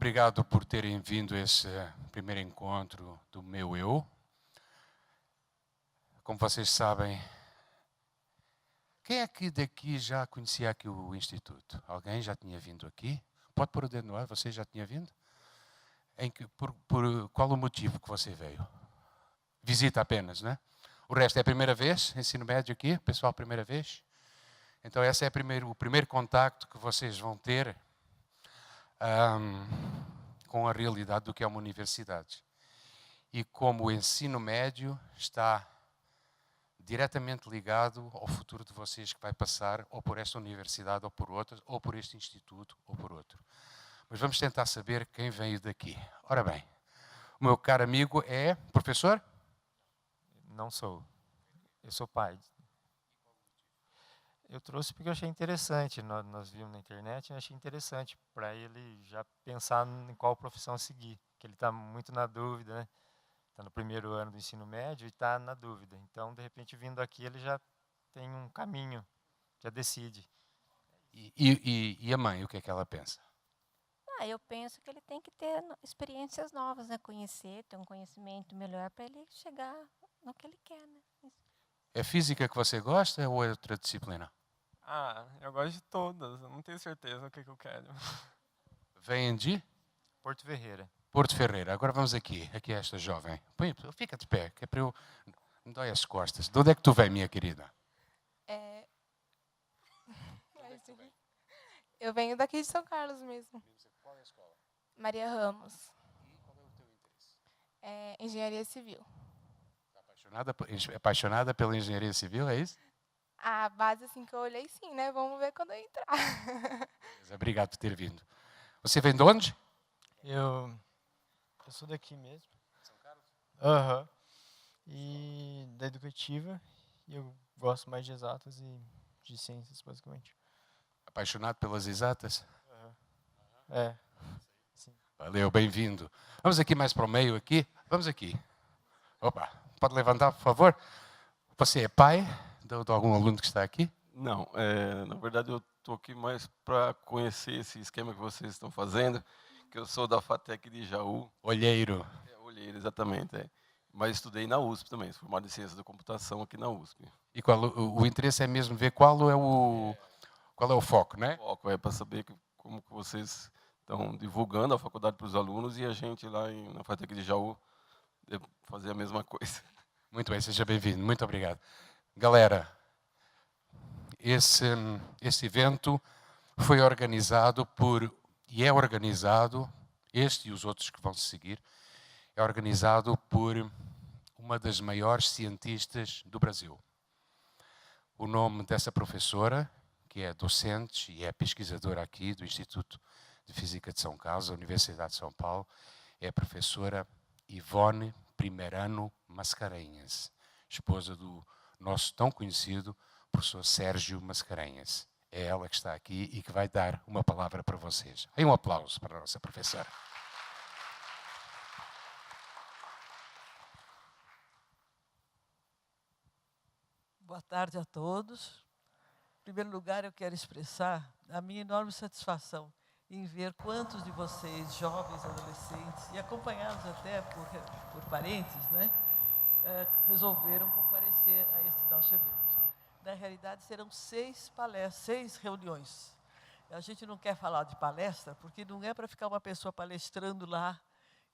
obrigado por terem vindo a esse primeiro encontro do meu eu. Como vocês sabem, quem é que daqui já conhecia aqui o Instituto? Alguém já tinha vindo aqui? Pode pôr o dedo no ar, você já tinha vindo? Por qual o motivo que você veio? Visita apenas, não é? O resto é a primeira vez, ensino médio aqui, pessoal, primeira vez? Então esse é o primeiro contacto que vocês vão ter com a realidade do que é uma universidade. E como o ensino médio está diretamente ligado ao futuro de vocês que vai passar ou por esta universidade ou por outras, ou por este instituto ou por outro. Mas vamos tentar saber quem veio daqui. Ora bem, o meu caro amigo é professor? Não sou. Eu sou pai. Eu trouxe porque eu achei interessante. Nós vimos na internet e achei interessante para ele já pensar em qual profissão seguir. Que ele está muito na dúvida, né? Está no primeiro ano do ensino médio e está na dúvida. Então, de repente, vindo aqui, ele já tem um caminho, já decide. E a mãe, o que é que ela pensa? Eu penso que ele tem que ter experiências novas, né? Conhecer, ter um conhecimento melhor para ele chegar no que ele quer, né? É física que você gosta ou é outra disciplina? Eu gosto de todas. Eu não tenho certeza o que eu quero. Vêm de Porto Ferreira. Porto Ferreira. Agora vamos aqui. Aqui é esta jovem. Fica de pé, que é para eu... Me dói as costas. De onde é que tu vem, minha querida? Eu venho daqui de São Carlos mesmo. Qual é a escola? Maria Ramos. E qual é o teu interesse? Engenharia Civil. Apaixonada pela engenharia civil, é isso? A base assim que eu olhei, sim, né? Vamos ver quando eu entrar. Obrigado por ter vindo. Você vem de onde? Eu sou daqui mesmo. São Carlos? Aham. E da educativa. E eu gosto mais de exatas e de ciências, basicamente. Apaixonado pelas exatas? É. Sim. Valeu, bem-vindo. Vamos aqui mais para o meio aqui. Vamos aqui. Opa, pode levantar, por favor? Você é pai de algum aluno que está aqui? Não, na verdade eu estou aqui mais para conhecer esse esquema que vocês estão fazendo, que eu sou da FATEC de Jaú. Olheiro. Olheiro, exatamente. Mas estudei na USP também, sou formado em Ciências da Computação aqui na USP. E o interesse é mesmo ver qual é o foco, né? O foco é para saber como que vocês estão divulgando a faculdade para os alunos e a gente lá na FATEC de Jaú fazer a mesma coisa. Muito bem, seja bem-vindo. Muito obrigado. Galera, esse evento foi organizado este e os outros que vão se seguir, é organizado por uma das maiores cientistas do Brasil. O nome dessa professora, que é docente e é pesquisadora aqui do Instituto de Física de São Carlos, da Universidade de São Paulo, é a professora Ivone Primerano Mascarenhas, esposa do nosso tão conhecido professor Sérgio Mascarenhas. É ela que está aqui e que vai dar uma palavra para vocês. Aí um aplauso para a nossa professora. Boa tarde a todos. Em primeiro lugar, eu quero expressar a minha enorme satisfação em ver quantos de vocês, jovens, adolescentes, e acompanhados até por parentes, né, resolveram comparecer a esse nosso evento. Na realidade, serão 6 palestras, 6 reuniões. A gente não quer falar de palestra, porque não é para ficar uma pessoa palestrando lá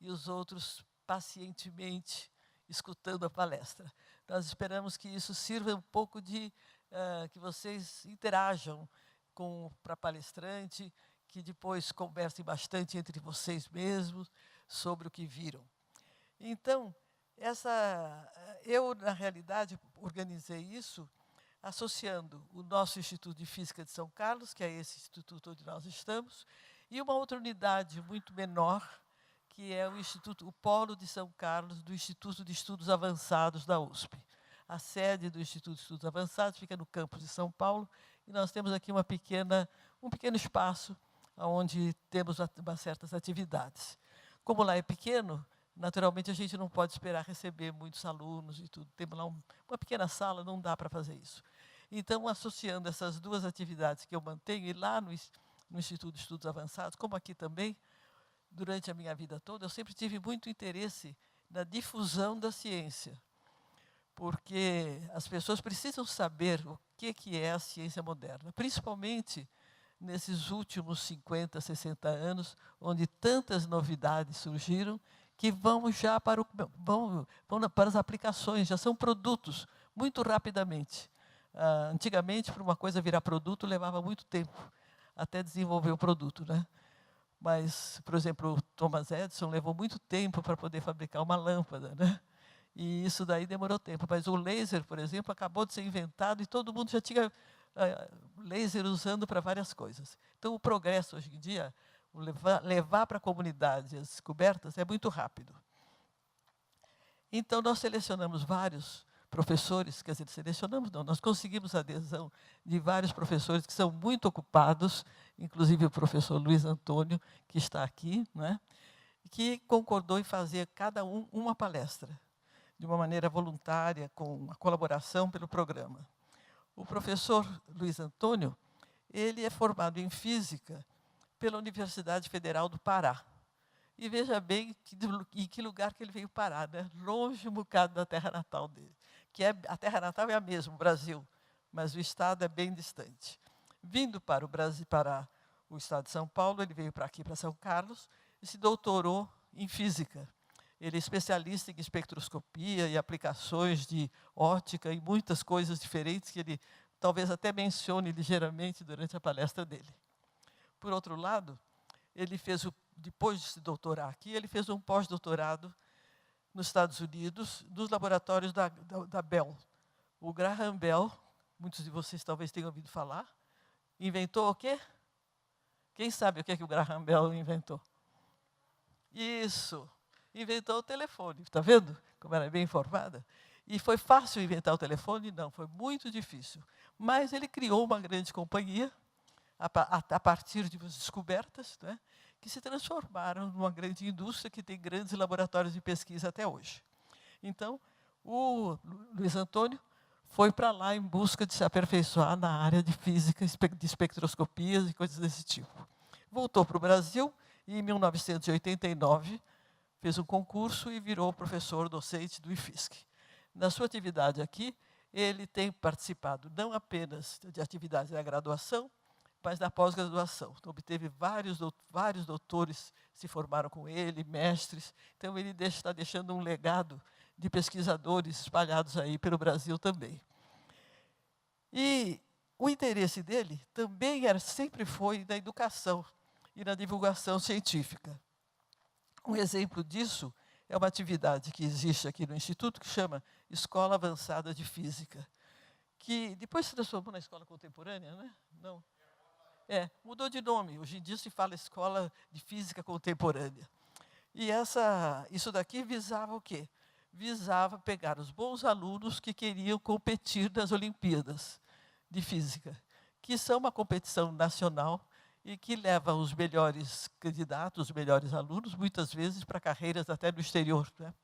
e os outros pacientemente escutando a palestra. Nós esperamos que isso sirva um pouco de que vocês interajam para palestrante, que depois conversem bastante entre vocês mesmos sobre o que viram. Então, eu, na realidade, organizei isso associando o nosso Instituto de Física de São Carlos, que é esse instituto onde nós estamos, e uma outra unidade muito menor, que é o Polo de São Carlos, do Instituto de Estudos Avançados da USP. A sede do Instituto de Estudos Avançados fica no campus de São Paulo, e nós temos aqui um pequeno espaço onde temos certas atividades. Como lá é pequeno, naturalmente a gente não pode esperar receber muitos alunos e tudo. Temos lá uma pequena sala, não dá para fazer isso. Então, associando essas duas atividades que eu mantenho, e lá no Instituto de Estudos Avançados, como aqui também, durante a minha vida toda, eu sempre tive muito interesse na difusão da ciência, porque as pessoas precisam saber o que é a ciência moderna, principalmente nesses últimos 50, 60 anos, onde tantas novidades surgiram, que vão já para, para as aplicações, já são produtos, muito rapidamente. Antigamente, para uma coisa virar produto, levava muito tempo até desenvolver o produto, né? Mas, por exemplo, o Thomas Edison levou muito tempo para poder fabricar uma lâmpada, né? E isso daí demorou tempo. Mas o laser, por exemplo, acabou de ser inventado e todo mundo já tinha laser usando para várias coisas. Então, o progresso hoje em dia, levar para a comunidade as descobertas é muito rápido. Então, nós selecionamos vários professores, quer dizer, selecionamos não, nós conseguimos a adesão de vários professores que são muito ocupados, inclusive o professor Luiz Antônio, que está aqui, né, que concordou em fazer cada um uma palestra, de uma maneira voluntária, com a colaboração pelo programa. O professor Luiz Antônio, ele é formado em Física pela Universidade Federal do Pará. E veja bem em que lugar que ele veio parar, né? Longe um bocado da terra natal dele. A terra natal é a mesma, o Brasil, mas o estado é bem distante. Vindo para o Brasil, para o estado de São Paulo, ele veio para aqui, para São Carlos, e se doutorou em Física. Ele é especialista em espectroscopia e aplicações de óptica e muitas coisas diferentes que ele talvez até mencione ligeiramente durante a palestra dele. Por outro lado, ele fez, depois de se doutorar aqui, ele fez um pós-doutorado nos Estados Unidos, nos laboratórios da Bell. O Graham Bell, muitos de vocês talvez tenham ouvido falar, inventou o quê? Quem sabe o que o Graham Bell inventou? Isso, inventou o telefone, está vendo como ela é bem informada? E foi fácil inventar o telefone? Não, foi muito difícil. Mas ele criou uma grande companhia, a partir de descobertas, né, que se transformaram numa grande indústria que tem grandes laboratórios de pesquisa até hoje. Então, o Luiz Antônio foi para lá em busca de se aperfeiçoar na área de física, de espectroscopias e coisas desse tipo. Voltou para o Brasil e, em 1989, fez um concurso e virou professor docente do IFSC. Na sua atividade aqui, ele tem participado não apenas de atividades da graduação, mas da pós-graduação. Então, obteve vários doutores se formaram com ele, mestres. Então, ele está deixando um legado de pesquisadores espalhados aí pelo Brasil também. E o interesse dele também sempre foi na educação e na divulgação científica. Um exemplo disso é uma atividade que existe aqui no Instituto, que chama Escola Avançada de Física, que depois se transformou na Escola Contemporânea, né? Não. Mudou de nome. Hoje em dia se fala Escola de Física Contemporânea. E isso daqui visava o quê? Visava pegar os bons alunos que queriam competir nas Olimpíadas de Física, que são uma competição nacional e que leva os melhores candidatos, os melhores alunos, muitas vezes para carreiras até no exterior, né?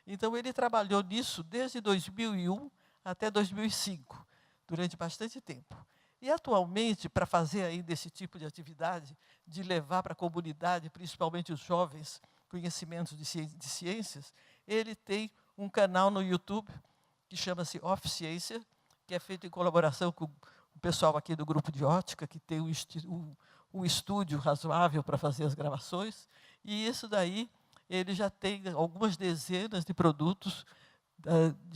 Então, ele trabalhou nisso desde 2001 até 2005, durante bastante tempo. E, atualmente, para fazer ainda esse tipo de atividade, de levar para a comunidade, principalmente os jovens, conhecimentos de ciências, ele tem um canal no YouTube que chama-se Off Ciência, que é feito em colaboração com o pessoal aqui do grupo de ótica, que tem um estúdio razoável para fazer as gravações. E isso daí, ele já tem algumas dezenas de produtos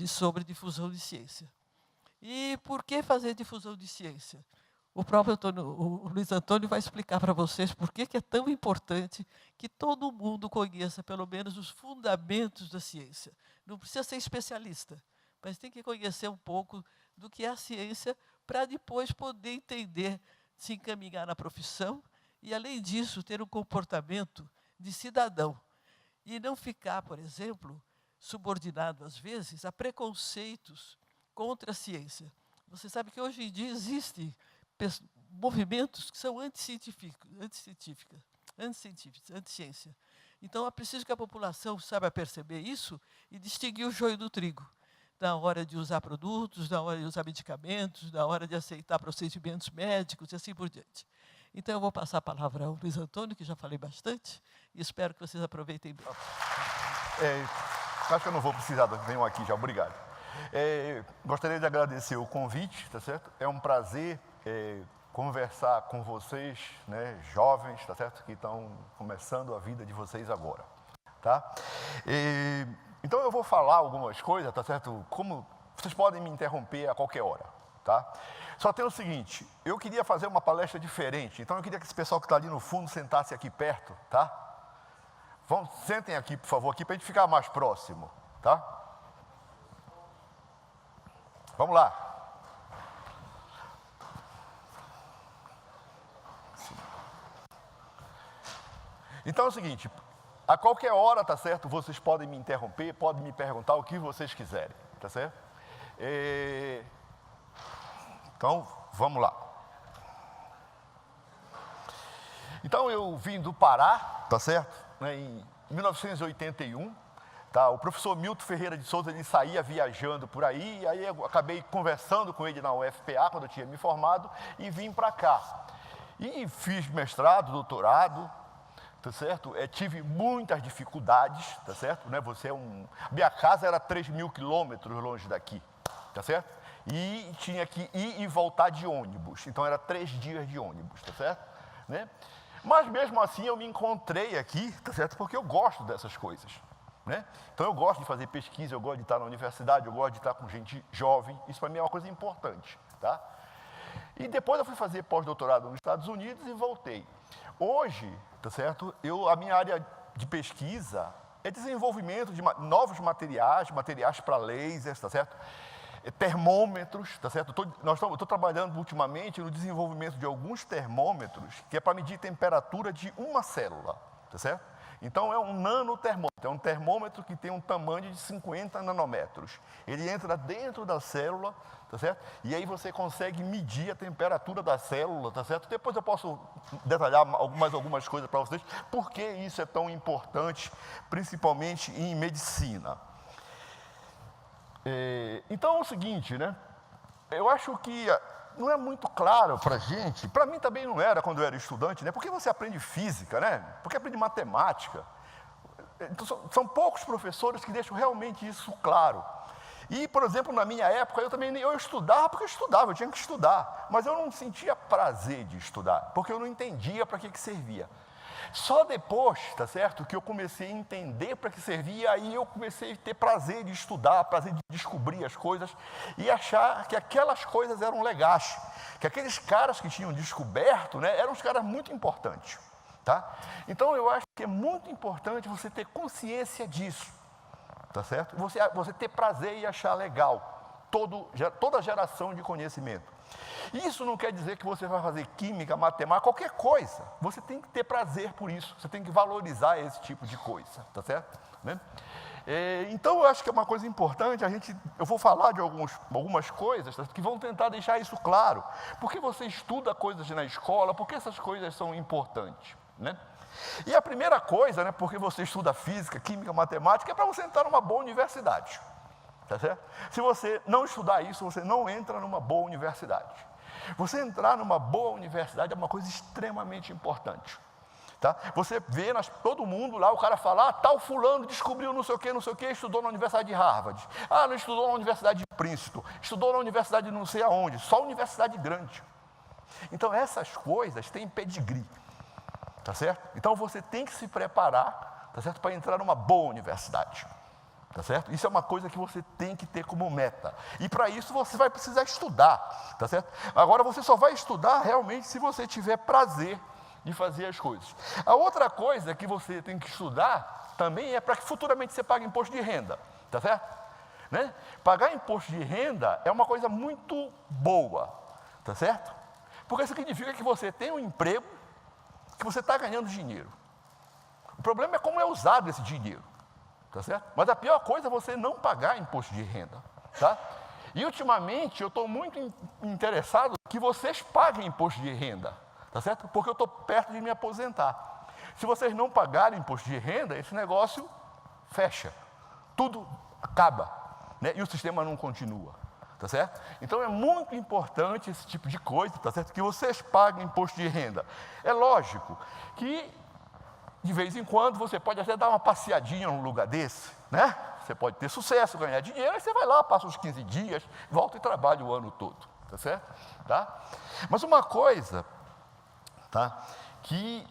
sobre difusão de ciência. E por que fazer difusão de ciência? O próprio o Luiz Antônio vai explicar para vocês por que é tão importante que todo mundo conheça pelo menos os fundamentos da ciência. Não precisa ser especialista, mas tem que conhecer um pouco do que é a ciência para depois poder entender, se encaminhar na profissão e, além disso, ter um comportamento de cidadão. E não ficar, por exemplo, subordinado, às vezes, a preconceitos contra a ciência. Você sabe que hoje em dia existem movimentos que são anti-ciência. Então, é preciso que a população saiba perceber isso e distinguir o joio do trigo, na hora de usar produtos, na hora de usar medicamentos, na hora de aceitar procedimentos médicos e assim por diante. Então, eu vou passar a palavra ao Luiz Antônio, que já falei bastante, e espero que vocês aproveitem bem. Acho que eu não vou precisar, venham aqui já, obrigado. Gostaria de agradecer o convite, tá certo? É um prazer conversar com vocês, né, jovens, tá certo? Que estão começando a vida de vocês agora, tá? Então eu vou falar algumas coisas, tá certo? Como vocês podem me interromper a qualquer hora, tá? Só tem o seguinte, eu queria fazer uma palestra diferente, então eu queria que esse pessoal que está ali no fundo sentasse aqui perto, tá? Sentem aqui, por favor, aqui para a gente ficar mais próximo, tá? Vamos lá. Então é o seguinte, a qualquer hora, tá certo? Vocês podem me interromper, podem me perguntar o que vocês quiserem, tá certo? Então, vamos lá. Então, eu vim do Pará, tá certo? Em 1981, tá? O professor Milton Ferreira de Souza, ele saía viajando por aí, e aí eu acabei conversando com ele na UFPA, quando eu tinha me formado, e vim para cá. E fiz mestrado, doutorado, tá certo? Tive muitas dificuldades, tá certo? Né? Minha casa era 3.000 quilômetros longe daqui, tá certo? E tinha que ir e voltar de ônibus, então era 3 dias de ônibus, tá certo? Né? Mas mesmo assim eu me encontrei aqui, tá certo? Porque eu gosto dessas coisas, né? Então eu gosto de fazer pesquisa, eu gosto de estar na universidade, eu gosto de estar com gente jovem, isso para mim é uma coisa importante, tá? E depois eu fui fazer pós-doutorado nos Estados Unidos e voltei. Hoje, tá certo? A minha área de pesquisa é desenvolvimento de novos materiais para lasers, tá certo? Termômetros, tá certo? Eu estou trabalhando ultimamente no desenvolvimento de alguns termômetros que é para medir temperatura de uma célula, tá certo? Então é um nanotermômetro, é um termômetro que tem um tamanho de 50 nanômetros. Ele entra dentro da célula, tá certo? E aí você consegue medir a temperatura da célula, tá certo? Depois eu posso detalhar mais algumas coisas para vocês, por que isso é tão importante, principalmente em medicina. Então é o seguinte, né? Eu acho que não é muito claro para a gente, para mim também não era quando eu era estudante, né? Porque você aprende física, né? Porque aprende matemática. Então, são poucos professores que deixam realmente isso claro. E, por exemplo, na minha época, eu estudava porque eu tinha que estudar, mas eu não sentia prazer de estudar, porque eu não entendia para que servia. Só depois, tá certo, que eu comecei a entender para que servia, aí eu comecei a ter prazer de estudar, prazer de descobrir as coisas e achar que aquelas coisas eram legais, que aqueles caras que tinham descoberto, né, eram os caras muito importantes, tá? Então eu acho que é muito importante você ter consciência disso, tá certo? Você ter prazer e achar legal toda geração de conhecimento. Isso não quer dizer que você vai fazer química, matemática, qualquer coisa. Você tem que ter prazer por isso, você tem que valorizar esse tipo de coisa, tá certo? Né? Então, eu acho que é uma coisa importante, eu vou falar de algumas coisas que vão tentar deixar isso claro. Por que você estuda coisas na escola, por que essas coisas são importantes, né? E a primeira coisa, né, porque você estuda física, química, matemática, é para você entrar numa boa universidade. Tá certo? Se você não estudar isso, você não entra numa boa universidade. Você entrar numa boa universidade é uma coisa extremamente importante. Tá? Você vê todo mundo lá, o cara fala, tal fulano descobriu não sei o que, estudou na Universidade de Harvard. Não estudou na Universidade de Princeton, estudou na Universidade de não sei aonde, só universidade grande. Então essas coisas têm pedigree, tá certo? Então você tem que se preparar, tá certo, para entrar numa boa universidade. Tá certo? Isso é uma coisa que você tem que ter como meta. E para isso você vai precisar estudar, tá certo? Agora você só vai estudar realmente se você tiver prazer de fazer as coisas. A outra coisa que você tem que estudar também é para que futuramente você pague imposto de renda, tá certo? Né? Pagar imposto de renda é uma coisa muito boa, tá certo? Porque significa que você tem um emprego, que você está ganhando dinheiro. O problema é como é usado esse dinheiro. Tá certo? Mas a pior coisa é você não pagar imposto de renda, tá? E ultimamente eu estou muito interessado que vocês paguem imposto de renda, tá certo? Porque eu estou perto de me aposentar. Se vocês não pagarem imposto de renda, esse negócio fecha, tudo acaba, né? E o sistema não continua, Tá certo? Então é muito importante esse tipo de coisa, tá certo? Que vocês paguem imposto de renda. É lógico que de vez em quando você pode até dar uma passeadinha num lugar desse, né? Você pode ter sucesso, ganhar dinheiro, aí você vai lá, passa uns 15 dias, volta e trabalha o ano todo, tá certo? Tá? Mas uma coisa, tá? Que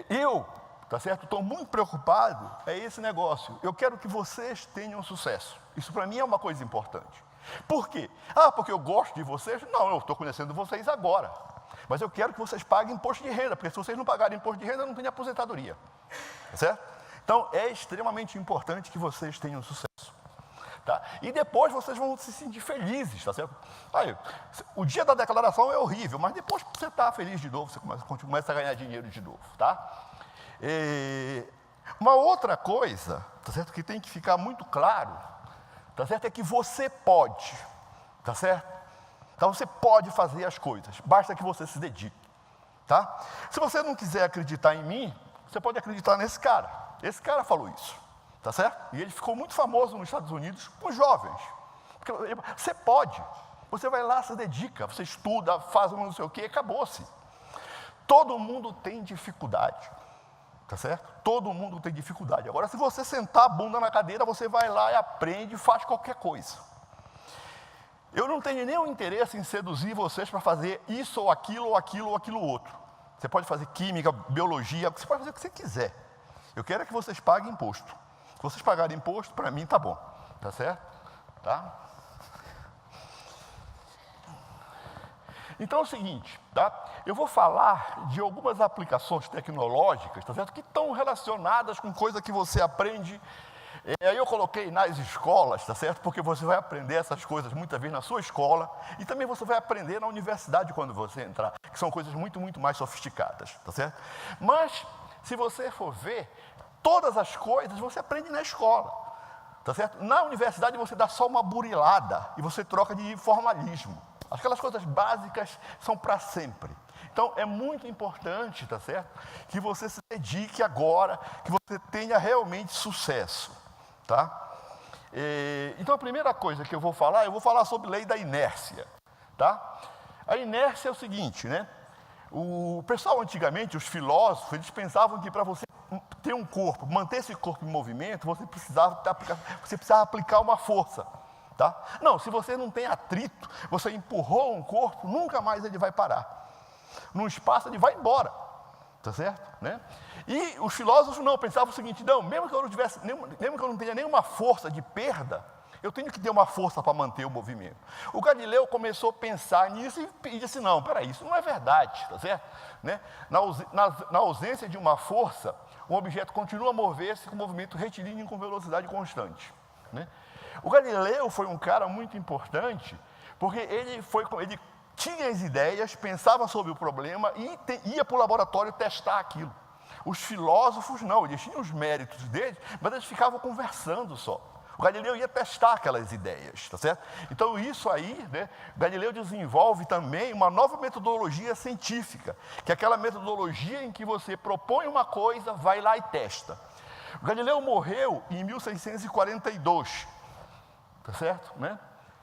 eu, tá certo? Estou muito preocupado, é esse negócio. Eu quero que vocês tenham sucesso. Isso para mim é uma coisa importante. Por quê? Ah, porque eu gosto de vocês? Não, eu estou conhecendo vocês agora. Mas eu quero que vocês paguem imposto de renda, porque se vocês não pagarem imposto de renda, não tem aposentadoria. Tá certo? Então, é extremamente importante que vocês tenham sucesso. Tá? E depois vocês vão se sentir felizes, tá certo? Aí, o dia da declaração é horrível, mas depois você está feliz de novo, você começa a ganhar dinheiro de novo, tá? Uma outra coisa, tá certo? Que tem que ficar muito claro, tá certo? É que você pode, tá certo? Então você pode fazer as coisas, basta que você se dedique, tá? Se você não quiser acreditar em mim, você pode acreditar nesse cara. Esse cara falou isso, tá certo? E ele ficou muito famoso nos Estados Unidos com os jovens. Porque você pode, você vai lá, se dedica, você estuda, faz um não sei o quê, acabou-se. Todo mundo tem dificuldade. Tá certo? Todo mundo tem dificuldade. Agora, se você sentar a bunda na cadeira, você vai lá e aprende e faz qualquer coisa. Eu não tenho nenhum interesse em seduzir vocês para fazer isso ou aquilo, ou aquilo, ou aquilo outro. Você pode fazer química, biologia, você pode fazer o que você quiser. Eu quero é que vocês paguem imposto. Se vocês pagarem imposto, para mim tá bom. Tá certo? Tá? Então é o seguinte, tá? Eu vou falar de algumas aplicações tecnológicas, tá certo? Que estão relacionadas com coisa que você aprende. Aí eu coloquei nas escolas, tá certo? Porque você vai aprender essas coisas muitas vezes na sua escola e também você vai aprender na universidade quando você entrar, que são coisas muito, muito mais sofisticadas, tá certo? Mas, se você for ver, todas as coisas você aprende na escola, tá certo? Na universidade você dá só uma burilada e você troca de formalismo. Aquelas coisas básicas são para sempre. Então, é muito importante, tá certo? Que você se dedique agora, que você tenha realmente sucesso, tá? Então, a primeira coisa que eu vou falar sobre lei da inércia, tá? A inércia é o seguinte, né? O pessoal antigamente, os filósofos, eles pensavam que para você ter um corpo, manter esse corpo em movimento, você precisava aplicar uma força. Tá? Não, se você não tem atrito, você empurrou um corpo, nunca mais ele vai parar. Num espaço ele vai embora, tá certo? Né? E os filósofos não, pensavam o seguinte, não, mesmo que eu não tenha nenhuma força de perda, eu tenho que ter uma força para manter o movimento. O Galileu começou a pensar nisso e disse, não, peraí, isso não é verdade, tá certo? Né? Na ausência de uma força, um objeto continua a mover-se com movimento retilíneo com velocidade constante, né? O Galileu foi um cara muito importante, porque ele tinha as ideias, pensava sobre o problema e ia para o laboratório testar aquilo. Os filósofos não, eles tinham os méritos deles, mas eles ficavam conversando só. O Galileu ia testar aquelas ideias, tá certo? Então isso aí, né, Galileu desenvolve também uma nova metodologia científica, que é aquela metodologia em que você propõe uma coisa, vai lá e testa. O Galileu morreu em 1642. Tá certo? Né?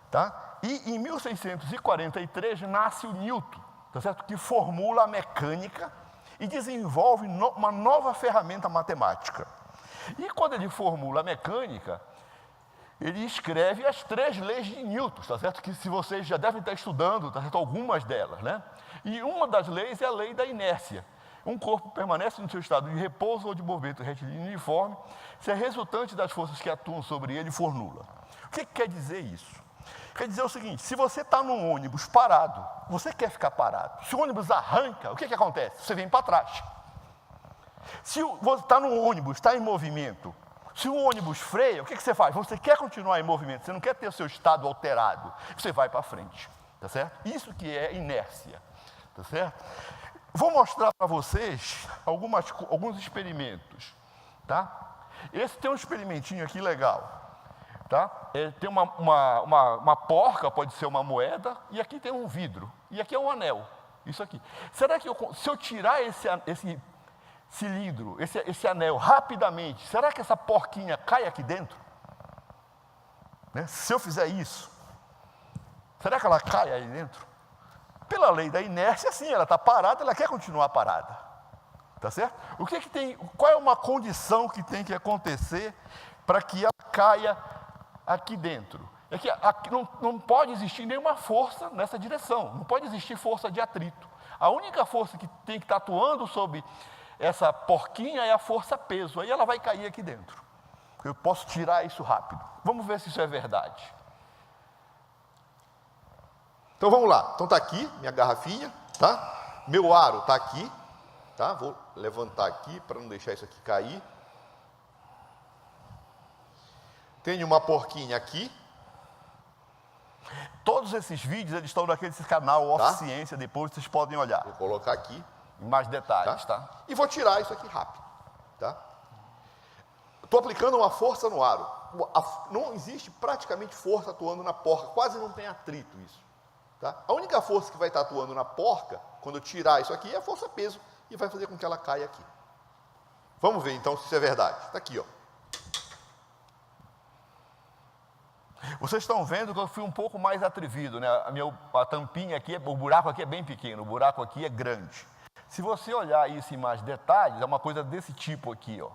Tá? E em 1643 nasce o Newton, tá certo? Que formula a mecânica e desenvolve uma nova ferramenta matemática. E quando ele formula a mecânica, ele escreve as 3 leis de Newton, tá certo? Que se vocês já devem estar estudando, tá certo? Algumas delas, né? E uma das leis é a lei da inércia. Um corpo permanece no seu estado de repouso ou de movimento retilíneo uniforme se a resultante das forças que atuam sobre ele for nula. O que quer dizer isso? Quer dizer o seguinte, se você está num ônibus parado, você quer ficar parado. Se o ônibus arranca, o que acontece? Você vem para trás. Se você está num ônibus, está em movimento, se o ônibus freia, o que você faz? Você quer continuar em movimento, você não quer ter o seu estado alterado, você vai para frente, tá certo? Isso que é inércia, tá certo? Vou mostrar para vocês alguns experimentos, tá? Esse tem um experimentinho aqui legal. Tá? Tem uma porca, pode ser uma moeda, e aqui tem um vidro, e aqui é um anel, isso aqui. Será que se eu tirar esse cilindro, esse anel rapidamente, será que essa porquinha cai aqui dentro? Né? Se eu fizer isso, será que ela cai aí dentro? Pela lei da inércia, sim, ela está parada, ela quer continuar parada. Tá certo? O que tem, qual é uma condição que tem que acontecer para que ela caia aqui dentro? É que aqui não pode existir nenhuma força nessa direção, não pode existir força de atrito. A única força que tem que estar atuando sobre essa porquinha é a força peso, aí ela vai cair aqui dentro. Eu posso tirar isso rápido. Vamos ver se isso é verdade. Então vamos lá. Então está aqui minha garrafinha, tá? Meu aro está aqui, tá? Vou levantar aqui para não deixar isso aqui cair. Tenho uma porquinha aqui. Todos esses vídeos eles estão naquele canal Off Ciência, depois vocês podem olhar. Vou colocar aqui. Em mais detalhes, tá? E vou tirar isso aqui rápido, tá? Estou aplicando uma força no aro. Não existe praticamente força atuando na porca, quase não tem atrito isso. Tá? A única força que vai estar atuando na porca, quando eu tirar isso aqui, é a força peso e vai fazer com que ela caia aqui. Vamos ver então se isso é verdade. Está aqui, ó. Vocês estão vendo que eu fui um pouco mais atrevido, né? A tampinha aqui, o buraco aqui é bem pequeno, o buraco aqui é grande. Se você olhar isso em mais detalhes, é uma coisa desse tipo aqui, ó.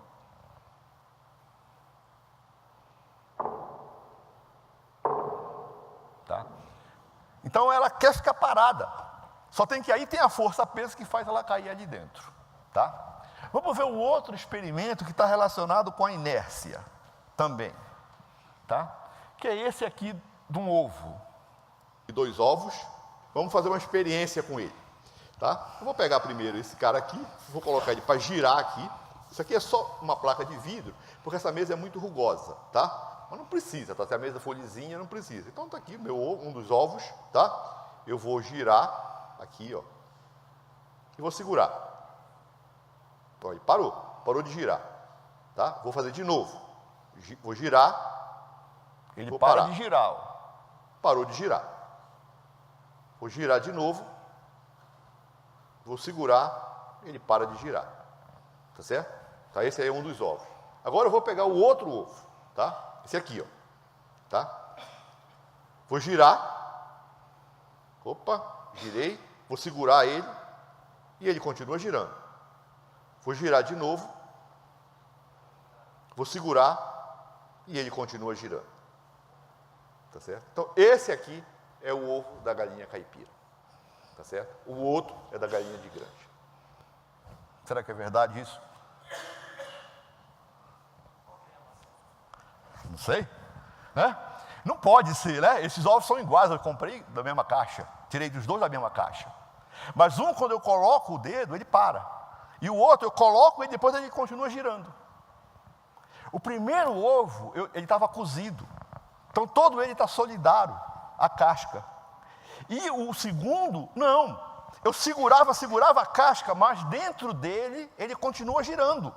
Tá? Então ela quer ficar parada. Só tem que aí tem a força peso que faz ela cair ali dentro, tá? Vamos ver um outro experimento que está relacionado com a inércia também, tá? Que é esse aqui de um ovo. E 2 ovos. Vamos fazer uma experiência com ele, tá? Eu vou pegar primeiro esse cara aqui, vou colocar ele para girar aqui. Isso aqui é só uma placa de vidro, porque essa mesa é muito rugosa, tá? Mas não precisa, tá? Se a mesa for lisinha, não precisa. Então está aqui um dos ovos, tá? Eu vou girar aqui, ó. E vou segurar. Então, aí, parou de girar, tá? Vou fazer de novo. Vou girar. Ele vou para parar. de girar, ó. Parou de girar. Vou girar de novo. Vou segurar, ele para de girar. Tá certo? Tá, esse aí é um dos ovos. Agora eu vou pegar o outro ovo, tá? Esse aqui, ó. Tá? Vou girar. Opa, girei. Vou segurar ele. E ele continua girando. Vou girar de novo. Vou segurar. E ele continua girando. Tá certo? Então, esse aqui é o ovo da galinha caipira. Tá certo? O outro é da galinha de granja. Será que é verdade isso? Não sei. Né? Não pode ser, né? Esses ovos são iguais, eu comprei da mesma caixa. Tirei dos dois da mesma caixa. Mas um, quando eu coloco o dedo, ele para. E o outro, eu coloco e depois ele continua girando. O primeiro ovo, ele estava cozido. Então, todo ele está solidário, a casca. E o segundo, não. Eu segurava a casca, mas dentro dele, ele continua girando.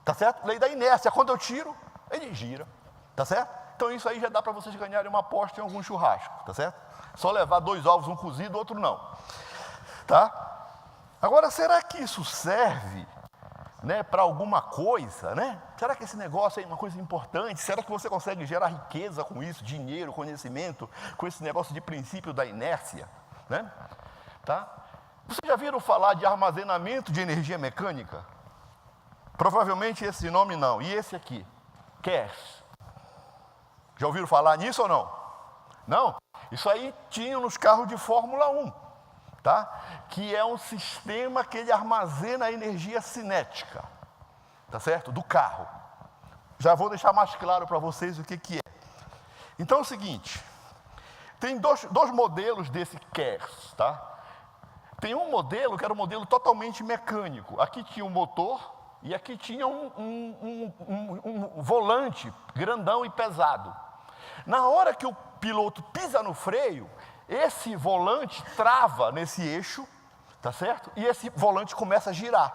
Tá certo? Lei da inércia. Quando eu tiro, ele gira. Tá certo? Então, isso aí já dá para vocês ganharem uma aposta em algum churrasco. Tá certo? Só levar 2 ovos, um cozido, outro não. Tá? Agora, será que isso serve, né, para alguma coisa, né? Será que esse negócio é uma coisa importante? Será que você consegue gerar riqueza com isso, dinheiro, conhecimento, com esse negócio de princípio da inércia, né? Tá? Vocês já viram falar de armazenamento de energia mecânica? Provavelmente esse nome não. E esse aqui, CARES. Já ouviram falar nisso ou não? Não? Isso aí tinha nos carros de Fórmula 1, tá? Que é um sistema que ele armazena a energia cinética, tá certo? Do carro. Já vou deixar mais claro para vocês o que é. Então é o seguinte, tem dois modelos desse CARES, tá? Tem um modelo que era um modelo totalmente mecânico. Aqui tinha um motor e aqui tinha um volante grandão e pesado. Na hora que o piloto pisa no freio, esse volante trava nesse eixo, tá certo? E esse volante começa a girar,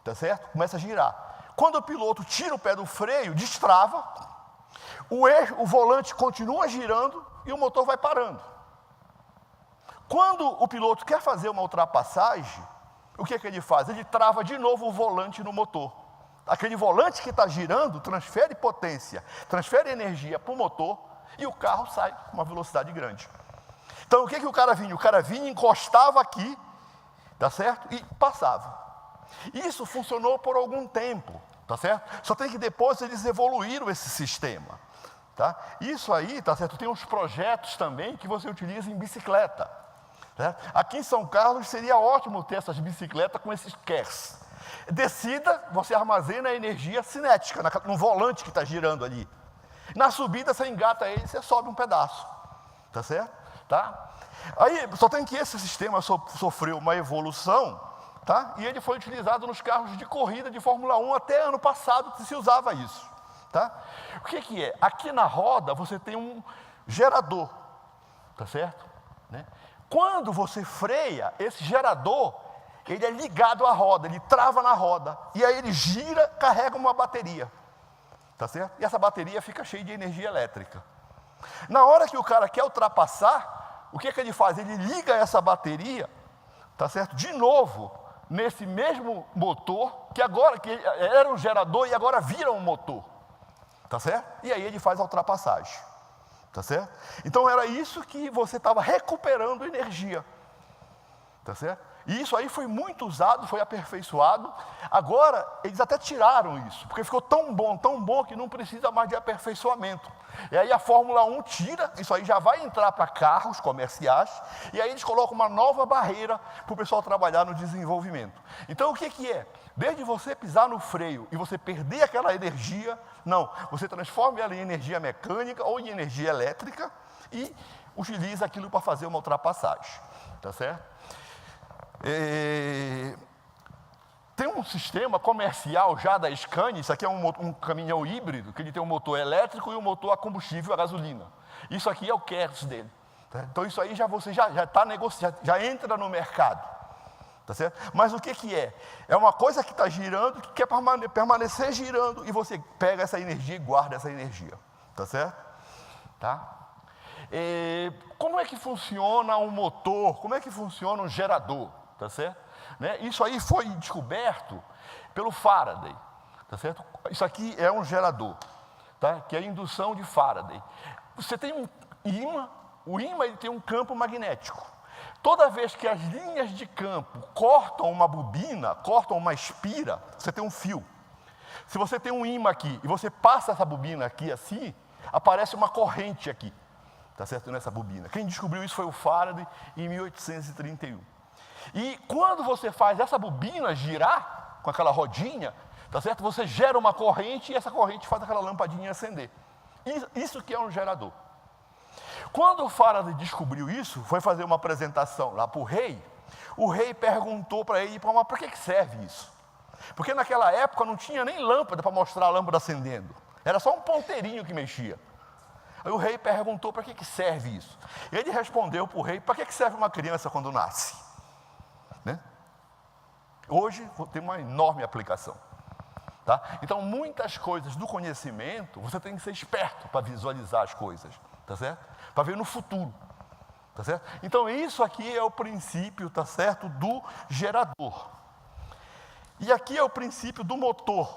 tá certo? Começa a girar. Quando o piloto tira o pé do freio, destrava, o volante continua girando e o motor vai parando. Quando o piloto quer fazer uma ultrapassagem, o que ele faz? Ele trava de novo o volante no motor. Aquele volante que está girando transfere potência, transfere energia para o motor, e o carro sai com uma velocidade grande. Então, o que o cara vinha? O cara vinha, encostava aqui, tá certo? E passava. Isso funcionou por algum tempo, tá certo? Só tem que depois eles evoluíram esse sistema, tá? Isso aí, tá certo? Tem uns projetos também que você utiliza em bicicleta, certo? Aqui em São Carlos seria ótimo ter essas bicicletas com esses KERS. Descida, você armazena a energia cinética no volante que está girando ali. Na subida, você engata ele e você sobe um pedaço, tá certo? Tá? Aí, só tem que esse sistema sofreu uma evolução, tá? E ele foi utilizado nos carros de corrida de Fórmula 1 até ano passado que se usava isso, tá? O que é? Aqui na roda você tem um gerador, tá certo? Né? Quando você freia, esse gerador, ele é ligado à roda, ele trava na roda, e aí ele gira, carrega uma bateria, tá certo? E essa bateria fica cheia de energia elétrica. Na hora que o cara quer ultrapassar, o que ele faz? Ele liga essa bateria, tá certo? De novo, nesse mesmo motor, que era um gerador e agora vira um motor, tá certo? E aí ele faz a ultrapassagem, tá certo? Então era isso que você estava recuperando energia, tá certo? E isso aí foi muito usado, foi aperfeiçoado. Agora, eles até tiraram isso, porque ficou tão bom, que não precisa mais de aperfeiçoamento. E aí a Fórmula 1 tira, isso aí já vai entrar para carros comerciais, e aí eles colocam uma nova barreira para o pessoal trabalhar no desenvolvimento. Então, o que é? Desde você pisar no freio e você perder aquela energia, não, você transforma ela em energia mecânica ou em energia elétrica e utiliza aquilo para fazer uma ultrapassagem, tá certo? Tem um sistema comercial já da Scania, isso aqui é um caminhão híbrido, que ele tem um motor elétrico e um motor a combustível a gasolina. Isso aqui é o KERS dele. Tá? Então isso aí você já está negociando, já entra no mercado. Tá certo? Mas o que é? É uma coisa que está girando, que quer permanecer girando, e você pega essa energia e guarda essa energia. Tá certo? Tá? Como é que funciona um motor? Como é que funciona um gerador? Tá certo? Né? Isso aí foi descoberto pelo Faraday, tá certo? Isso aqui é um gerador, tá? Que é a indução de Faraday. Você tem um ímã, o ímã ele tem um campo magnético. Toda vez que as linhas de campo cortam uma bobina, cortam uma espira, você tem um fio. Se você tem um ímã aqui e você passa essa bobina aqui assim, aparece uma corrente aqui, tá certo? Nessa bobina. Quem descobriu isso foi o Faraday em 1831. E quando você faz essa bobina girar, com aquela rodinha, tá certo? Você gera uma corrente e essa corrente faz aquela lampadinha acender. Isso que é um gerador. Quando o Faraday descobriu isso, foi fazer uma apresentação lá para o rei, o rei perguntou para ele, para que serve isso? Porque naquela época não tinha nem lâmpada para mostrar a lâmpada acendendo. Era só um ponteirinho que mexia. Aí o rei perguntou para que serve isso? Ele respondeu para o rei, para que serve uma criança quando nasce? Né? Hoje tem uma enorme aplicação, tá? Então muitas coisas do conhecimento você tem que ser esperto para visualizar as coisas, tá certo? Para ver no futuro, tá certo? Então isso aqui é o princípio, tá certo, do gerador. E aqui é o princípio do motor,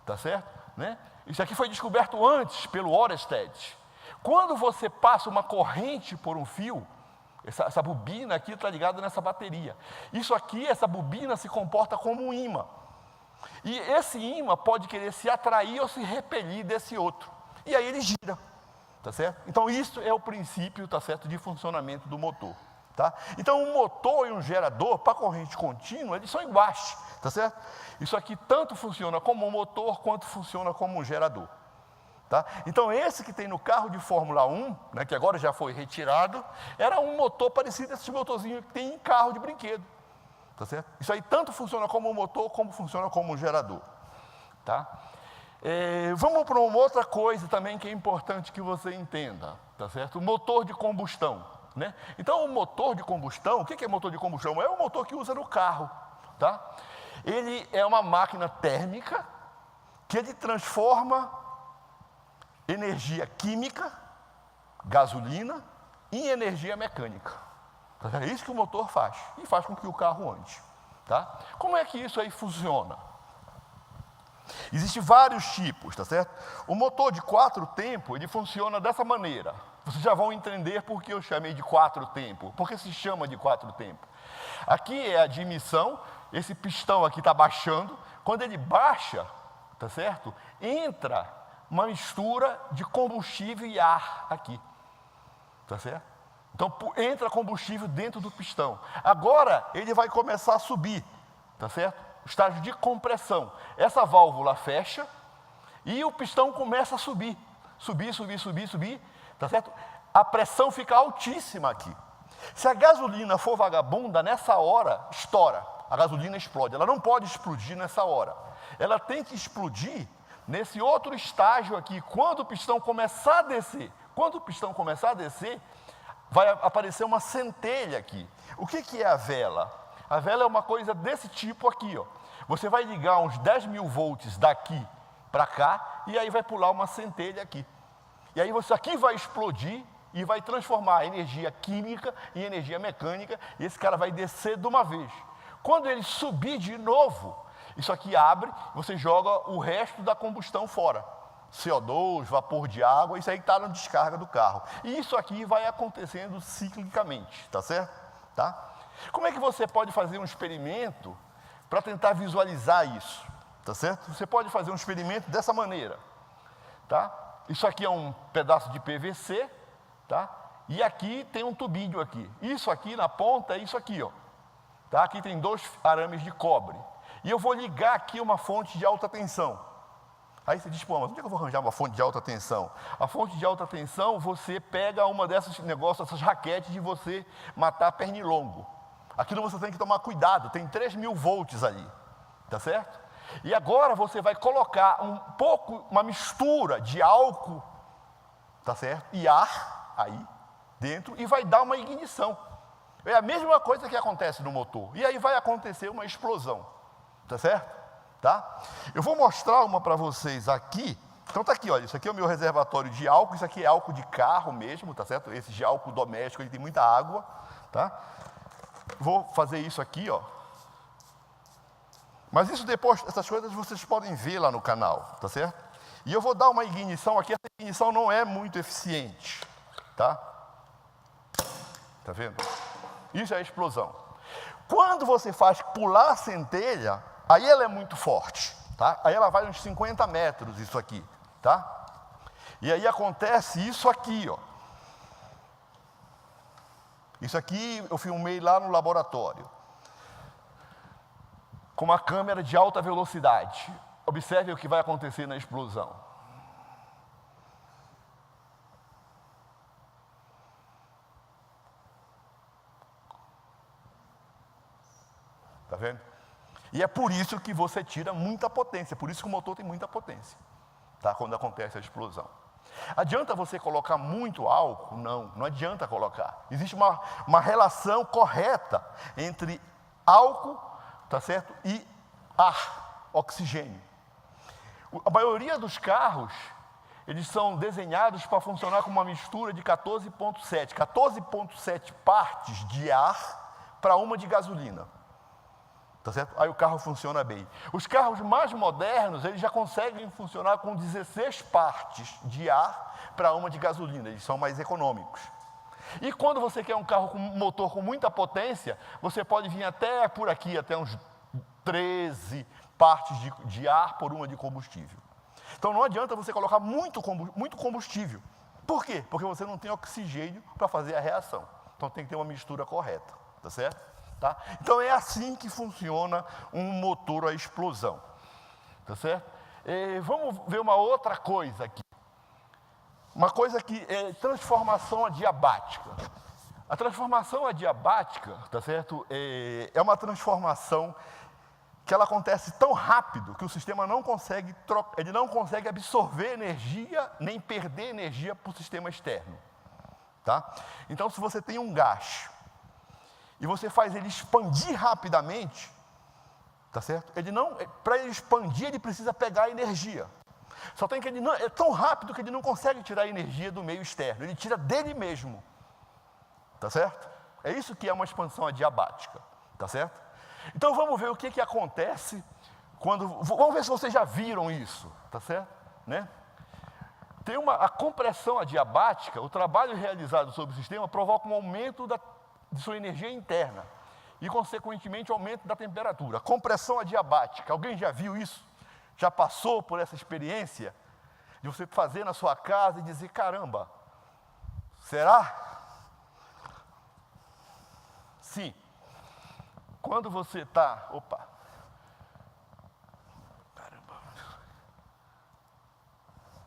tá certo? Né? Isso aqui foi descoberto antes pelo Oersted. Quando você passa uma corrente por um fio, essa bobina aqui está ligada nessa bateria. Isso aqui, essa bobina se comporta como um ímã. E esse ímã pode querer se atrair ou se repelir desse outro. E aí ele gira, tá certo? Então isso é o princípio, tá certo, de funcionamento do motor. Tá? Então um motor e um gerador, para corrente contínua, eles são iguais, tá certo? Isso aqui tanto funciona como um motor, quanto funciona como um gerador. Tá? Então esse que tem no carro de Fórmula 1, né, que agora já foi retirado, era um motor parecido a esse motorzinho que tem em carro de brinquedo. Tá certo? Isso aí tanto funciona como um motor, como funciona como um gerador. Tá? Vamos para uma outra coisa também que é importante que você entenda. Tá certo? O motor de combustão. Né? Então o motor de combustão, o que é motor de combustão? É o motor que usa no carro. Tá? Ele é uma máquina térmica que ele transforma energia química, gasolina, em energia mecânica. É isso que o motor faz, e faz com que o carro ande. Tá? Como é que isso aí funciona? Existem vários tipos, tá certo? O motor de 4 tempos, ele funciona dessa maneira. Vocês já vão entender por que eu chamei de 4 tempos. Por que se chama de 4 tempos? Aqui é a admissão, esse pistão aqui está baixando. Quando ele baixa, tá certo? Entra uma mistura de combustível e ar aqui, tá certo? Então entra combustível dentro do pistão. Agora ele vai começar a subir, tá certo? O estágio de compressão. Essa válvula fecha e o pistão começa a subir. Subir, tá certo? A pressão fica altíssima aqui. Se a gasolina for vagabunda, nessa hora, estoura. A gasolina explode. Ela não pode explodir nessa hora. Ela tem que explodir nesse outro estágio aqui, quando o pistão começar a descer. Quando o pistão começar a descer, vai aparecer uma centelha aqui. O que é a vela? A vela é uma coisa desse tipo aqui, ó. Você vai ligar uns 10.000 volts daqui para cá e aí vai pular uma centelha aqui. E aí isso aqui vai explodir e vai transformar a energia química em energia mecânica e esse cara vai descer de uma vez. Quando ele subir de novo, isso aqui abre, você joga o resto da combustão fora. CO2, vapor de água, isso aí está na descarga do carro. E isso aqui vai acontecendo ciclicamente, tá certo? Tá? Como é que você pode fazer um experimento para tentar visualizar isso? Tá certo? Você pode fazer um experimento dessa maneira. Tá? Isso aqui é um pedaço de PVC, tá? E aqui tem um tubinho aqui. Isso aqui na ponta é isso aqui, ó. Tá? Aqui tem 2 arames de cobre. E eu vou ligar aqui uma fonte de alta tensão. Aí você diz, pô, mas onde é que eu vou arranjar uma fonte de alta tensão? A fonte de alta tensão, você pega uma desses negócios, essas raquetes de você matar pernilongo. Aquilo você tem que tomar cuidado, tem 3.000 volts ali, tá certo? E agora você vai colocar uma mistura de álcool, tá certo? E ar aí dentro e vai dar uma ignição. É a mesma coisa que acontece no motor. E aí vai acontecer uma explosão, tá certo? Tá? Eu vou mostrar uma para vocês aqui. Então tá aqui, olha, isso aqui é o meu reservatório de álcool, isso aqui é álcool de carro mesmo, tá certo? Esse de álcool doméstico, ele tem muita água, tá? Vou fazer isso aqui, ó. Mas isso depois, essas coisas vocês podem ver lá no canal, tá certo? E eu vou dar uma ignição aqui, essa ignição não é muito eficiente, tá? Tá vendo? Isso é a explosão. Quando você faz pular a centelha, aí ela é muito forte, tá? Aí ela vai uns 50 metros, isso aqui, tá? E aí acontece isso aqui, ó. Isso aqui eu filmei lá no laboratório, com uma câmera de alta velocidade. Observe o que vai acontecer na explosão. Tá vendo? E é por isso que você tira muita potência, por isso que o motor tem muita potência, tá? Quando acontece a explosão. Adianta você colocar muito álcool? Não, não adianta colocar. Existe uma relação correta entre álcool, tá certo? E ar, oxigênio. A maioria dos carros, eles são desenhados para funcionar com uma mistura de 14,7 partes de ar para uma de gasolina. Tá certo? Aí o carro funciona bem. Os carros mais modernos, eles já conseguem funcionar com 16 partes de ar para uma de gasolina. Eles são mais econômicos. E quando você quer um carro com um motor com muita potência, você pode vir até por aqui, até uns 13 partes de ar por uma de combustível. Então não adianta você colocar muito combustível. Por quê? Porque você não tem oxigênio para fazer a reação. Então tem que ter uma mistura correta. Tá certo? Tá? Então é assim que funciona um motor a explosão, tá certo? Vamos ver uma outra coisa aqui, uma coisa que é transformação adiabática. A transformação adiabática, tá certo? É uma transformação que ela acontece tão rápido que o sistema não consegue ele não consegue absorver energia nem perder energia para o sistema externo, tá? Então se você tem um gás e você faz ele expandir rapidamente, tá certo? Para ele expandir, ele precisa pegar energia. Só tem que ele não, é tão rápido que ele não consegue tirar energia do meio externo, ele tira dele mesmo. Tá certo? É isso que é uma expansão adiabática, tá certo? Então vamos ver o que acontece Vamos ver se vocês já viram isso, tá certo? Né? Tem a compressão adiabática, o trabalho realizado sobre o sistema provoca um aumento de sua energia interna e, consequentemente, aumento da temperatura. Compressão adiabática, alguém já viu isso? Já passou por essa experiência de você fazer na sua casa e dizer, caramba, será? Sim. Quando você está... Opa!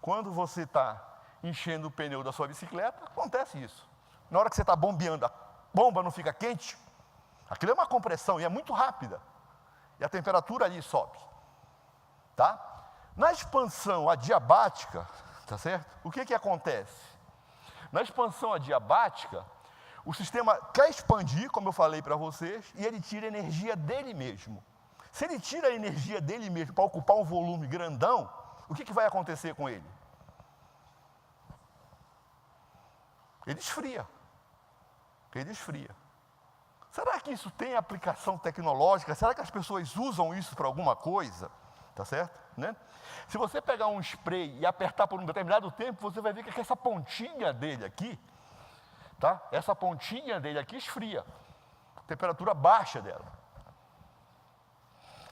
Quando você está enchendo o pneu da sua bicicleta, acontece isso. Na hora que você está bombeando, a bomba não fica quente, aquilo é uma compressão e é muito rápida. E a temperatura ali sobe. Tá? Na expansão adiabática, tá certo? O que acontece? Na expansão adiabática, o sistema quer expandir, como eu falei para vocês, e ele tira energia dele mesmo. Se ele tira a energia dele mesmo para ocupar um volume grandão, o que vai acontecer com ele? Ele esfria. Ele esfria. Será que isso tem aplicação tecnológica? Será que as pessoas usam isso para alguma coisa? Tá certo? Né? Se você pegar um spray e apertar por um determinado tempo, você vai ver que essa pontinha dele aqui, tá? Essa pontinha dele aqui esfria. Temperatura baixa dela.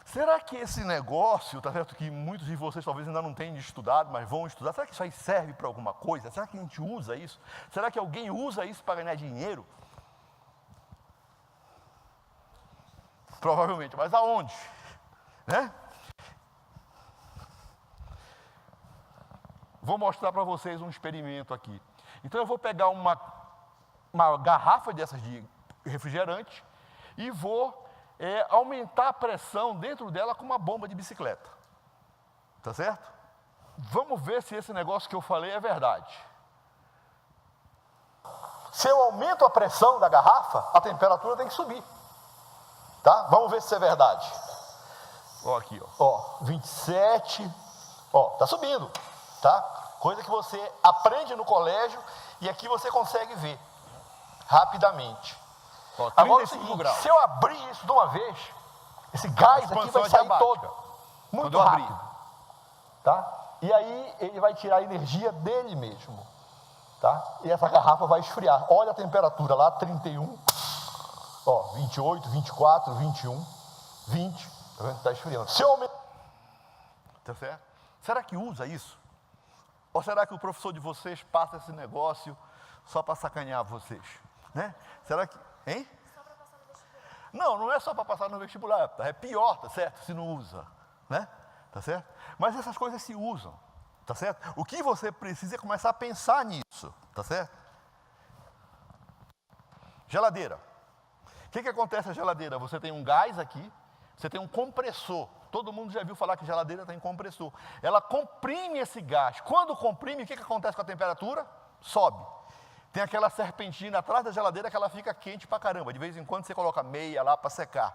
Será que esse negócio, tá certo, que muitos de vocês talvez ainda não tenham estudado, mas vão estudar, será que isso aí serve para alguma coisa? Será que a gente usa isso? Será que alguém usa isso para ganhar dinheiro? Provavelmente, mas aonde? Né? Vou mostrar para vocês um experimento aqui. Então eu vou pegar uma garrafa dessas de refrigerante e vou aumentar a pressão dentro dela com uma bomba de bicicleta. Tá certo? Vamos ver se esse negócio que eu falei é verdade. Se eu aumento a pressão da garrafa, a temperatura tem que subir. Tá? Vamos ver se isso é verdade. Ó, aqui, ó. Ó, 27. Ó, tá subindo. Tá? Coisa que você aprende no colégio e aqui você consegue ver rapidamente. Ó, 35 agora, é o seguinte, graus. Se eu abrir isso de uma vez, esse gás aqui vai sair todo. Muito rápido. Tá? E aí ele vai tirar a energia dele mesmo. Tá? E essa garrafa vai esfriar. Olha a temperatura lá, 31. Ó, 28, 24, 21, 20. Tá vendo? Está esfriando. Se eu aumentar... Tá certo? Será que usa isso? Ou será que o professor de vocês passa esse negócio só para sacanear vocês? Né? Será que... Hein? Só para passar no vestibular. Não, não é só para passar no vestibular. É pior, tá certo? Se não usa. Né? Tá certo? Mas essas coisas se usam. Tá certo? O que você precisa é começar a pensar nisso. Tá certo? Geladeira. O que acontece na geladeira? Você tem um gás aqui, você tem um compressor. Todo mundo já viu falar que geladeira tem compressor. Ela comprime esse gás. Quando comprime, o que acontece com a temperatura? Sobe. Tem aquela serpentina atrás da geladeira que ela fica quente pra caramba. De vez em quando você coloca meia lá para secar.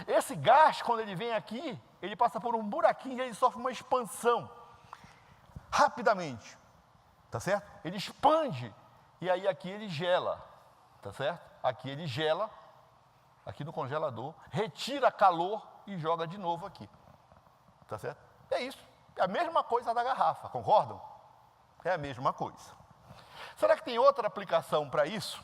Esse gás, quando ele vem aqui, ele passa por um buraquinho e ele sofre uma expansão. Rapidamente. Tá certo? Ele expande e aí aqui ele gela. Tá certo? Aqui ele gela, aqui no congelador, retira calor e joga de novo aqui. Tá certo? É isso. É a mesma coisa da garrafa, concordam? É a mesma coisa. Será que tem outra aplicação para isso?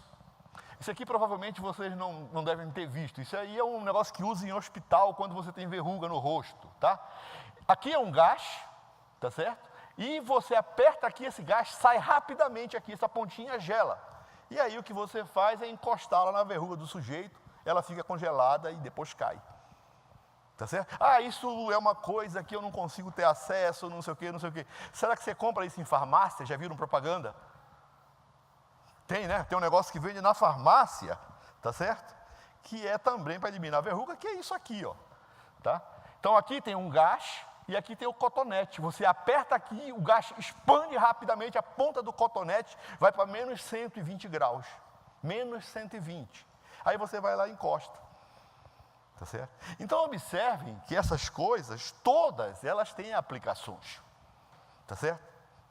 Isso aqui provavelmente vocês não devem ter visto. Isso aí é um negócio que usa em hospital quando você tem verruga no rosto, tá? Aqui é um gás, tá certo? E você aperta aqui, esse gás sai rapidamente aqui, essa pontinha gela. E aí o que você faz é encostá-la na verruga do sujeito, ela fica congelada e depois cai. Tá certo? Ah, isso é uma coisa que eu não consigo ter acesso, não sei o quê, não sei o quê. Será que você compra isso em farmácia? Já viram propaganda? Tem, né? Tem um negócio que vende na farmácia, tá certo? Que é também para eliminar a verruga, que é isso aqui, ó. Tá? Então aqui tem um gás e aqui tem o cotonete. Você aperta aqui, o gás expande rapidamente, a ponta do cotonete vai para menos 120 graus. Menos 120. Aí você vai lá e encosta. Tá certo? Então observem que essas coisas, todas elas têm aplicações. Tá certo?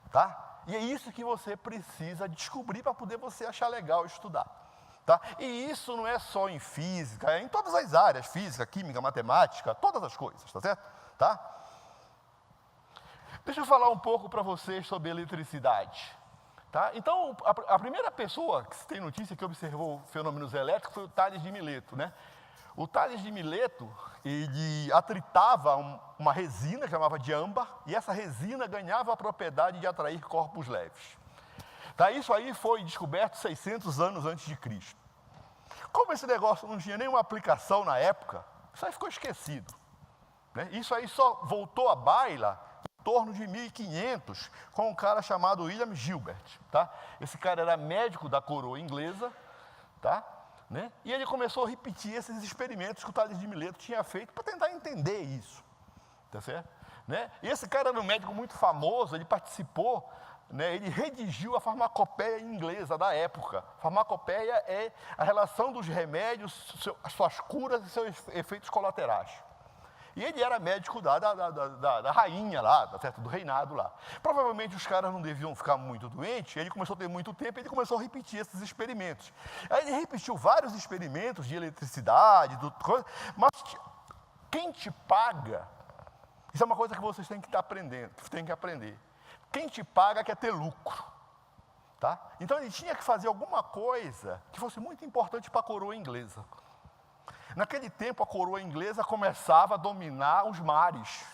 Tá? E é isso que você precisa descobrir para poder você achar legal estudar. Tá? E isso não é só em física, é em todas as áreas, física, química, matemática, todas as coisas, tá certo? Tá? Deixa eu falar um pouco para vocês sobre eletricidade. Tá? Então, a primeira pessoa que se tem notícia que observou fenômenos elétricos foi o Tales de Mileto, né? O Tales de Mileto, ele atritava uma resina que chamava de âmbar, e essa resina ganhava a propriedade de atrair corpos leves. Tá? Isso aí foi descoberto 600 anos antes de Cristo. Como esse negócio não tinha nenhuma aplicação na época, isso aí ficou esquecido. Né? Isso aí só voltou à baila em torno de 1500, com um cara chamado William Gilbert. Tá? Esse cara era médico da coroa inglesa, tá? Né? E ele começou a repetir esses experimentos que o Tales de Mileto tinha feito para tentar entender isso. Tá certo? Né? E esse cara era um médico muito famoso, ele participou, né, ele redigiu a farmacopeia inglesa da época. Farmacopeia é a relação dos remédios, as suas curas e seus efeitos colaterais. E ele era médico da rainha lá, tá certo? Do reinado lá. Provavelmente os caras não deviam ficar muito doentes, ele começou a ter muito tempo e ele começou a repetir esses experimentos. Aí ele repetiu vários experimentos de eletricidade, mas quem te paga, isso é uma coisa que vocês têm que estar aprendendo, têm que aprender. Quem te paga quer ter lucro. Tá? Então ele tinha que fazer alguma coisa que fosse muito importante para a coroa inglesa. Naquele tempo, a coroa inglesa começava a dominar os mares.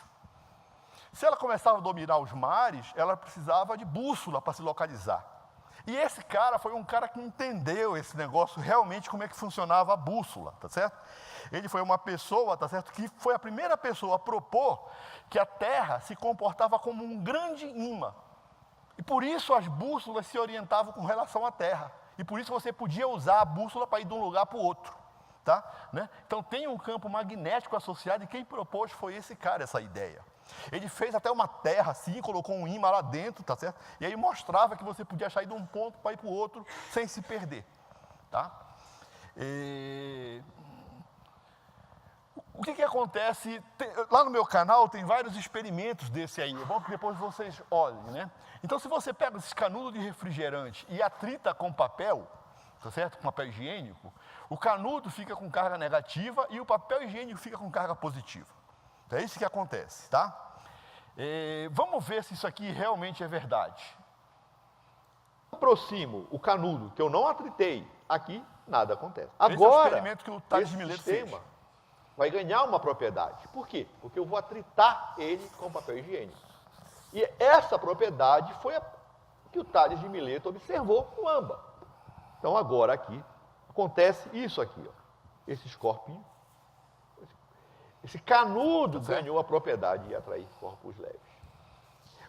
Se ela começava a dominar os mares, ela precisava de bússola para se localizar. E esse cara foi um cara que entendeu esse negócio, realmente como é que funcionava a bússola, tá certo? Ele foi uma pessoa, tá certo, que foi a primeira pessoa a propor que a Terra se comportava como um grande imã. E por isso as bússolas se orientavam com relação à Terra. E por isso você podia usar a bússola para ir de um lugar para o outro. Tá? Né? Então tem um campo magnético associado e quem propôs foi esse cara, essa ideia. Ele fez até uma terra assim, colocou um ímã lá dentro, tá certo? E aí mostrava que você podia sair de um ponto para ir para o outro sem se perder. Tá? O que acontece? Lá no meu canal tem vários experimentos desse aí, é bom que depois vocês olhem, né? Então se você pega esse canudo de refrigerante e atrita com papel, tá certo? Com papel higiênico, o canudo fica com carga negativa e o papel higiênico fica com carga positiva. É isso que acontece, tá? Vamos ver se isso aqui realmente é verdade. Aproximo o canudo, que eu não atritei, aqui nada acontece. Esse Agora, é o experimento que o Tales de Mileto fez. sistema vai ganhar uma propriedade. Por quê? Porque eu vou atritar ele com papel higiênico. E essa propriedade foi a que o Tales de Mileto observou no âmbar. Então, agora aqui, acontece isso aqui, ó. Esses corpinhos. Esse canudo ganhou a propriedade de atrair corpos leves.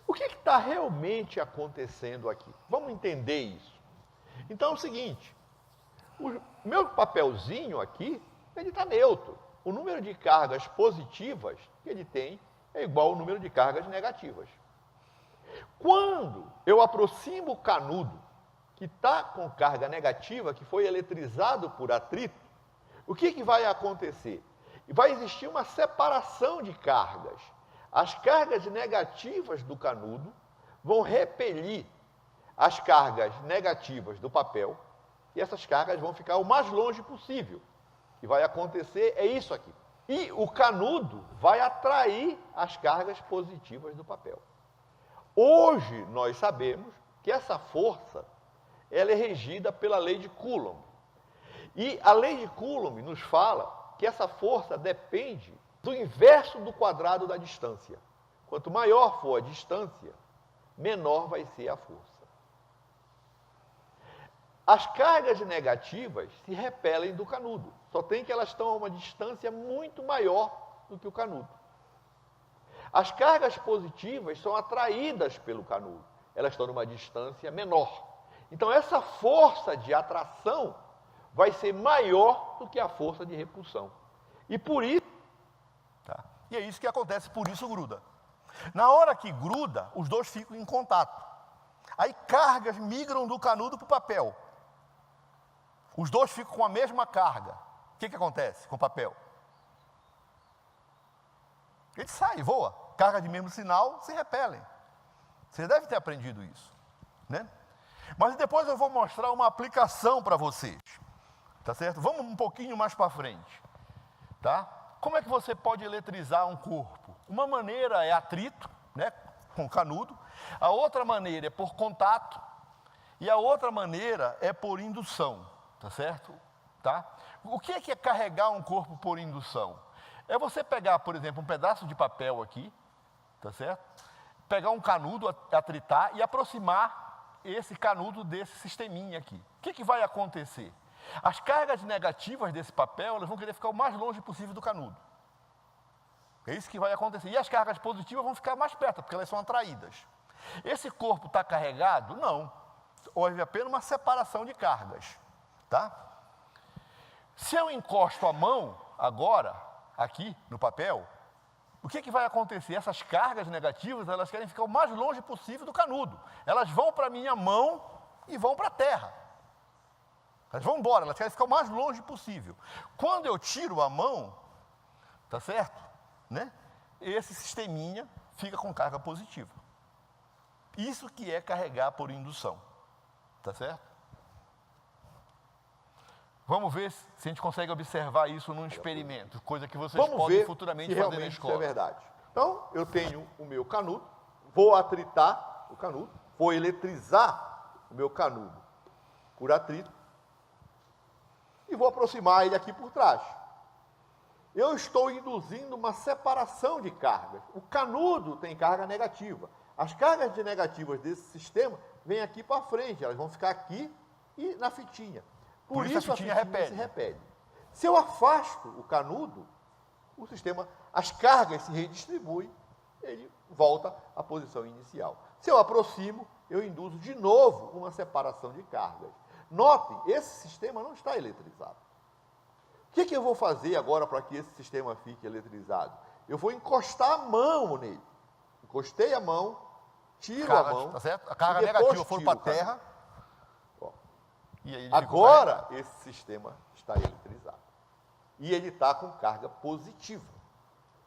O que está realmente acontecendo aqui? Vamos entender isso. Então, é o seguinte. O meu papelzinho aqui, ele está neutro. O número de cargas positivas que ele tem é igual ao número de cargas negativas. Quando eu aproximo o canudo, que está com carga negativa, que foi eletrizado por atrito, o que vai acontecer? Vai existir uma separação de cargas. As cargas negativas do canudo vão repelir as cargas negativas do papel e essas cargas vão ficar o mais longe possível. O que vai acontecer é isso aqui. E o canudo vai atrair as cargas positivas do papel. Hoje nós sabemos que essa força ela é regida pela lei de Coulomb. E a lei de Coulomb nos fala que essa força depende do inverso do quadrado da distância. Quanto maior for a distância, menor vai ser a força. As cargas negativas se repelem do canudo, só tem que elas estão a uma distância muito maior do que o canudo. As cargas positivas são atraídas pelo canudo, elas estão numa distância menor. Então, essa força de atração vai ser maior do que a força de repulsão. E por isso... Tá? E é isso que acontece, por isso gruda. Na hora que gruda, os dois ficam em contato. Aí cargas migram do canudo para o papel. Os dois ficam com a mesma carga. O que acontece com o papel? Ele sai, voa. Carga de mesmo sinal se repelem. Você deve ter aprendido isso, né? Mas depois eu vou mostrar uma aplicação para vocês. Tá certo? Vamos um pouquinho mais para frente. Tá? Como é que você pode eletrizar um corpo? Uma maneira é atrito, né, com canudo. A outra maneira é por contato. E a outra maneira é por indução. Tá certo? Tá? O que é carregar um corpo por indução? É você pegar, por exemplo, um pedaço de papel aqui, tá certo? Pegar um canudo, atritar e aproximar esse canudo desse sisteminha aqui. O que vai acontecer? As cargas negativas desse papel, elas vão querer ficar o mais longe possível do canudo. É isso que vai acontecer. E as cargas positivas vão ficar mais perto, porque elas são atraídas. Esse corpo está carregado? Não. Houve apenas uma separação de cargas. Tá? Se eu encosto a mão agora, aqui no papel, o que vai acontecer? Essas cargas negativas, elas querem ficar o mais longe possível do canudo. Elas vão para a minha mão e vão para a terra. Elas vão embora, elas querem ficar o mais longe possível. Quando eu tiro a mão, tá certo? Né? Esse sisteminha fica com carga positiva. Isso que é carregar por indução. Tá certo? Vamos ver se a gente consegue observar isso num experimento, coisa que vocês podem futuramente fazer na escola. Isso é verdade. Então, eu tenho o meu canudo, vou atritar o canudo, vou eletrizar o meu canudo por atrito e vou aproximar ele aqui por trás. Eu estou induzindo uma separação de cargas. O canudo tem carga negativa. As cargas negativas desse sistema vêm aqui para frente, elas vão ficar aqui e na fitinha. Por isso a fitinha se repele. Se eu afasto o canudo, o sistema, as cargas se redistribuem, ele volta à posição inicial. Se eu aproximo, eu induzo de novo uma separação de cargas. Notem, esse sistema não está eletrizado. O que eu vou fazer agora para que esse sistema fique eletrizado? Eu vou encostar a mão nele. Encostei a mão, tiro a mão. Tá certo? A carga negativa for para a terra. E aí agora, esse sistema está eletrizado. E ele está com carga positiva.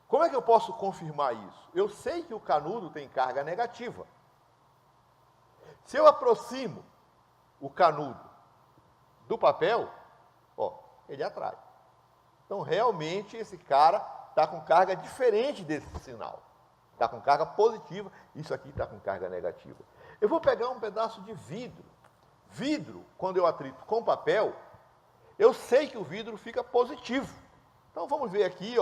Como é que eu posso confirmar isso? Eu sei que o canudo tem carga negativa. Se eu aproximo o canudo do papel, ele atrai. Então, realmente, esse cara está com carga diferente desse sinal. Está com carga positiva, isso aqui está com carga negativa. Eu vou pegar um pedaço de vidro. Vidro, quando eu atrito com papel, eu sei que o vidro fica positivo. Então, vamos ver aqui,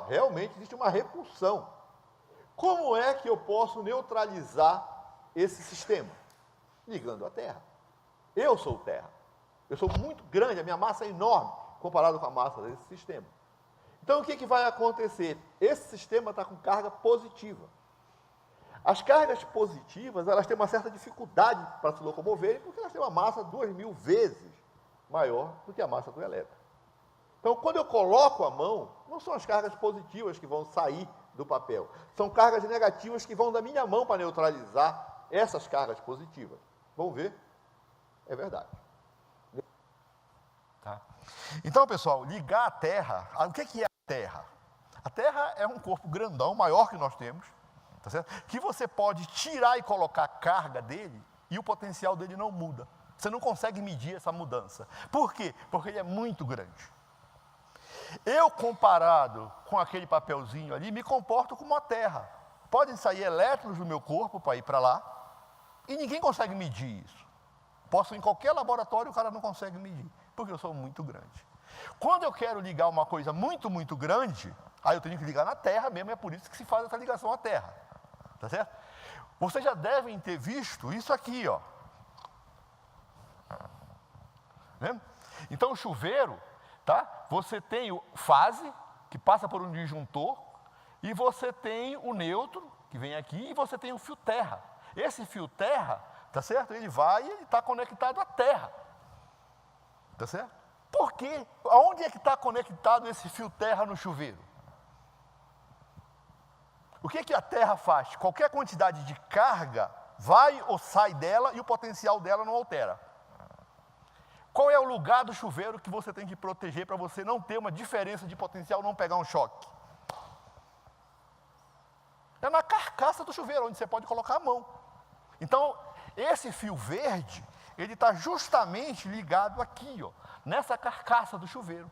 realmente existe uma repulsão. Como é que eu posso neutralizar esse sistema? Ligando à Terra. Eu sou Terra. Eu sou muito grande, a minha massa é enorme, comparado com a massa desse sistema. Então, o que vai acontecer? Esse sistema está com carga positiva. As cargas positivas, elas têm uma certa dificuldade para se locomoverem, porque elas têm uma massa 2.000 vezes maior do que a massa do elétron. Então, quando eu coloco a mão, não são as cargas positivas que vão sair do papel, são cargas negativas que vão da minha mão para neutralizar essas cargas positivas. Vamos ver? É verdade. Tá. Então, pessoal, ligar a Terra, o que é a Terra? A Terra é um corpo grandão, maior que nós temos, tá certo? Que você pode tirar e colocar a carga dele e o potencial dele não muda. Você não consegue medir essa mudança. Por quê? Porque ele é muito grande. Eu, comparado com aquele papelzinho ali, me comporto como a Terra. Podem sair elétrons do meu corpo para ir para lá e ninguém consegue medir isso. Posso ir em qualquer laboratório, o cara não consegue medir, porque eu sou muito grande. Quando eu quero ligar uma coisa muito, muito grande, aí eu tenho que ligar na Terra mesmo, é por isso que se faz essa ligação à Terra. Tá certo? Vocês já devem ter visto isso aqui, Né? Então, o chuveiro, tá? Você tem fase, que passa por um disjuntor, e você tem o nêutron, que vem aqui, e você tem o fio terra. Esse fio terra, tá certo? Ele vai e ele está conectado à Terra. Tá certo? Por quê? Aonde é que está conectado esse fio terra no chuveiro? O que a Terra faz? Qualquer quantidade de carga vai ou sai dela e o potencial dela não altera. Qual é o lugar do chuveiro que você tem que proteger para você não ter uma diferença de potencial, não pegar um choque? É na carcaça do chuveiro, onde você pode colocar a mão. Então, esse fio verde, ele está justamente ligado aqui, nessa carcaça do chuveiro.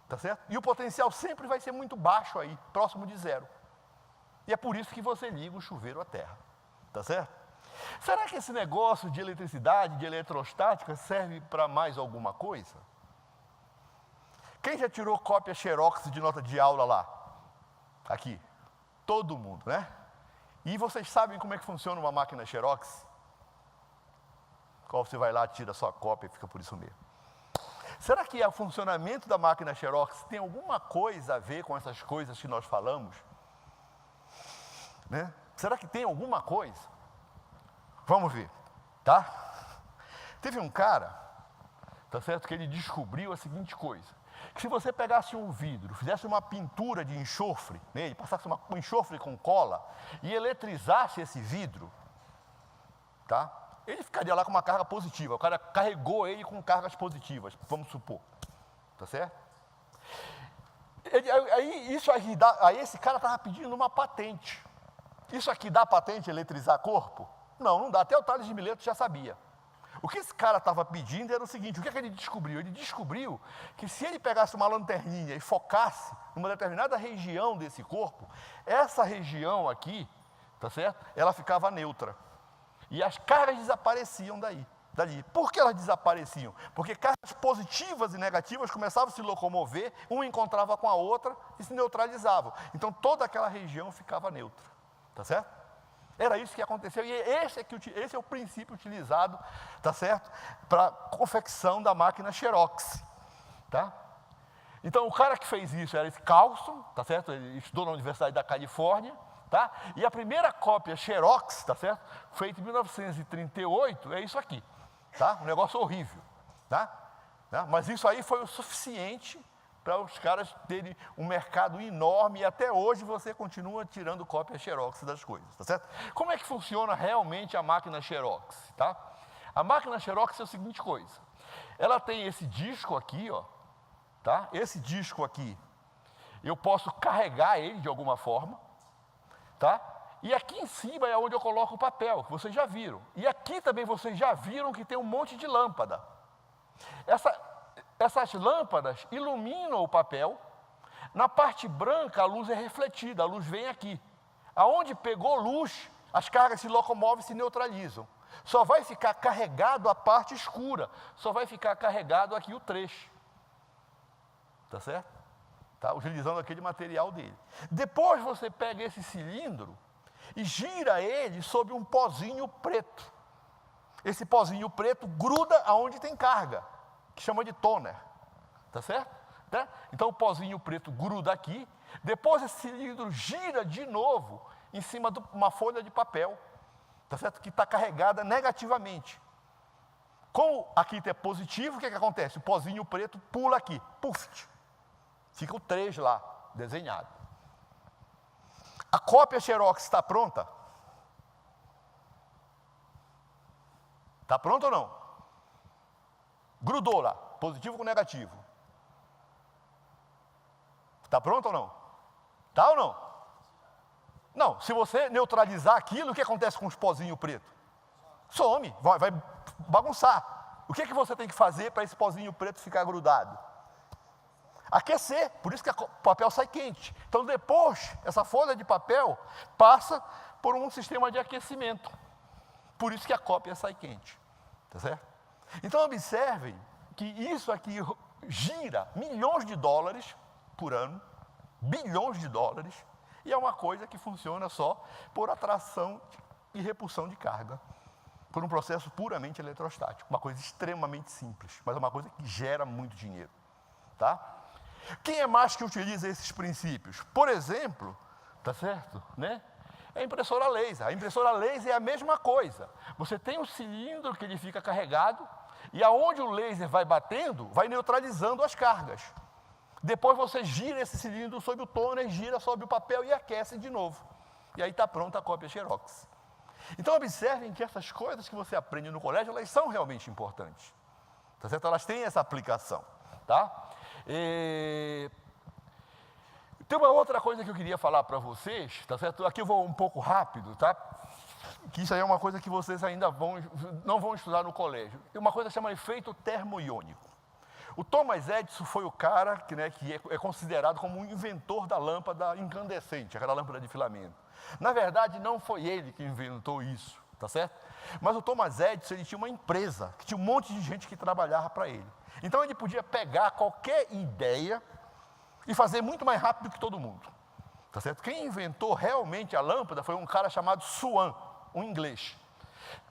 Tá certo? E o potencial sempre vai ser muito baixo aí, próximo de zero. E é por isso que você liga o chuveiro à terra. Tá certo? Será que esse negócio de eletricidade, de eletrostática, serve para mais alguma coisa? Quem já tirou cópia xerox de nota de aula lá? Aqui. Todo mundo, né? E vocês sabem como é que funciona uma máquina xerox? Qual você vai lá, tira a sua cópia e fica por isso mesmo. Será que o funcionamento da máquina xerox tem alguma coisa a ver com essas coisas que nós falamos? Né? Será que tem alguma coisa? Vamos ver, tá? Teve um cara, tá certo, que ele descobriu a seguinte coisa, que se você pegasse um vidro, fizesse uma pintura de enxofre nele, passasse um enxofre com cola e eletrizasse esse vidro, tá? Ele ficaria lá com uma carga positiva, o cara carregou ele com cargas positivas, vamos supor, tá certo? Aí esse cara estava pedindo uma patente. Isso aqui dá patente, eletrizar corpo? Não dá, até o Tales de Mileto já sabia. O que esse cara estava pedindo era o seguinte, o que é que ele descobriu? Ele descobriu que se ele pegasse uma lanterninha e focasse numa determinada região desse corpo, essa região aqui, tá certo? Ela ficava neutra. E as cargas desapareciam dali. Por que elas desapareciam? Porque cargas positivas e negativas começavam a se locomover, uma encontrava com a outra e se neutralizavam. Então toda aquela região ficava neutra. Tá certo? Era isso que aconteceu. E esse é o princípio utilizado, tá certo? Para a confecção da máquina xerox. Tá? Então o cara que fez isso era esse Carlson, tá certo? Ele estudou na Universidade da Califórnia. Tá? E a primeira cópia xerox, tá certo? Feita em 1938, é isso aqui, tá? Um negócio horrível, tá? Mas isso aí foi o suficiente para os caras terem um mercado enorme e até hoje você continua tirando cópia xerox das coisas, tá certo? Como é que funciona realmente a máquina xerox, tá? A máquina xerox é a seguinte coisa, ela tem esse disco aqui, ó, tá? Esse disco aqui, eu posso carregar ele de alguma forma, tá? E aqui em cima é onde eu coloco o papel, que vocês já viram. E aqui também vocês já viram que tem um monte de lâmpada. Essas lâmpadas iluminam o papel. Na parte branca a luz é refletida, a luz vem aqui. Aonde pegou luz, as cargas se locomovem e se neutralizam. Só vai ficar carregado a parte escura, só vai ficar carregado aqui o trecho. Tá certo? Tá? Utilizando aquele material dele. Depois você pega esse cilindro e gira ele sobre um pozinho preto. Esse pozinho preto gruda aonde tem carga, que chama de toner. Tá certo? Tá? Então o pozinho preto gruda aqui, depois esse cilindro gira de novo em cima de uma folha de papel, tá certo? Que está carregada negativamente. Como aqui é positivo, o que acontece? O pozinho preto pula aqui, puf! Fica o 3 lá, desenhado. A cópia xerox está pronta? Está pronta ou não? Grudou lá, positivo com negativo. Está pronta ou não? Está ou não? Não, se você neutralizar aquilo, o que acontece com os pozinhos pretos? Some, vai bagunçar. O que você tem que fazer para esse pozinho preto ficar grudado? Aquecer, por isso que o papel sai quente. Então depois, essa folha de papel passa por um sistema de aquecimento. Por isso que a cópia sai quente. Tá certo? Então observem que isso aqui gira milhões de dólares por ano, bilhões de dólares, e é uma coisa que funciona só por atração e repulsão de carga, por um processo puramente eletrostático. Uma coisa extremamente simples, mas é uma coisa que gera muito dinheiro. Tá? Quem é mais que utiliza esses princípios? Por exemplo, tá certo? Né? É a impressora laser. A impressora laser é a mesma coisa. Você tem um cilindro que ele fica carregado e aonde o laser vai batendo, vai neutralizando as cargas. Depois você gira esse cilindro sobre o toner, gira sobre o papel e aquece de novo. E aí está pronta a cópia xerox. Então observem que essas coisas que você aprende no colégio, elas são realmente importantes. Tá certo? Elas têm essa aplicação. Tá? Tem uma outra coisa que eu queria falar para vocês, tá certo? Aqui eu vou um pouco rápido, tá? Que isso aí é uma coisa que vocês ainda não vão estudar no colégio. É uma coisa que chama efeito termoiônico. O Thomas Edison foi o cara que é considerado como o inventor da lâmpada incandescente, aquela lâmpada de filamento. Na verdade, não foi ele que inventou isso, tá certo? Mas o Thomas Edison, ele tinha uma empresa, que tinha um monte de gente que trabalhava para ele. Então, ele podia pegar qualquer ideia e fazer muito mais rápido que todo mundo, tá certo? Quem inventou realmente a lâmpada foi um cara chamado Swan, um inglês.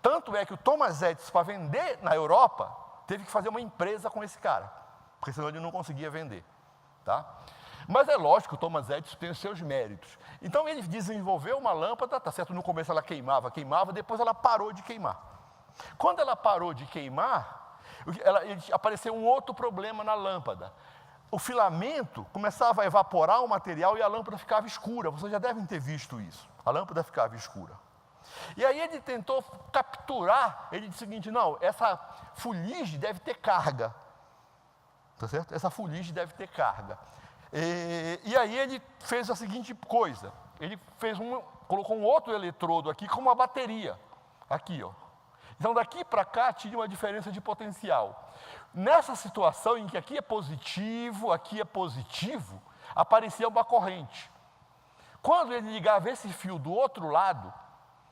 Tanto é que o Thomas Edison, para vender na Europa, teve que fazer uma empresa com esse cara, porque senão ele não conseguia vender, tá? Mas é lógico que o Thomas Edison tem os seus méritos. Então ele desenvolveu uma lâmpada, tá certo? No começo ela queimava, depois ela parou de queimar. Quando ela parou de queimar, apareceu um outro problema na lâmpada. O filamento começava a evaporar o material e a lâmpada ficava escura. Vocês já devem ter visto isso. A lâmpada ficava escura. E aí ele tentou capturar, ele disse o seguinte, não, essa fuligem deve ter carga, tá certo? Essa fuligem deve ter carga. E aí ele fez a seguinte coisa, ele colocou um outro eletrodo aqui com uma bateria, aqui, ó. Então daqui para cá tinha uma diferença de potencial. Nessa situação em que aqui é positivo, aparecia uma corrente. Quando ele ligava esse fio do outro lado,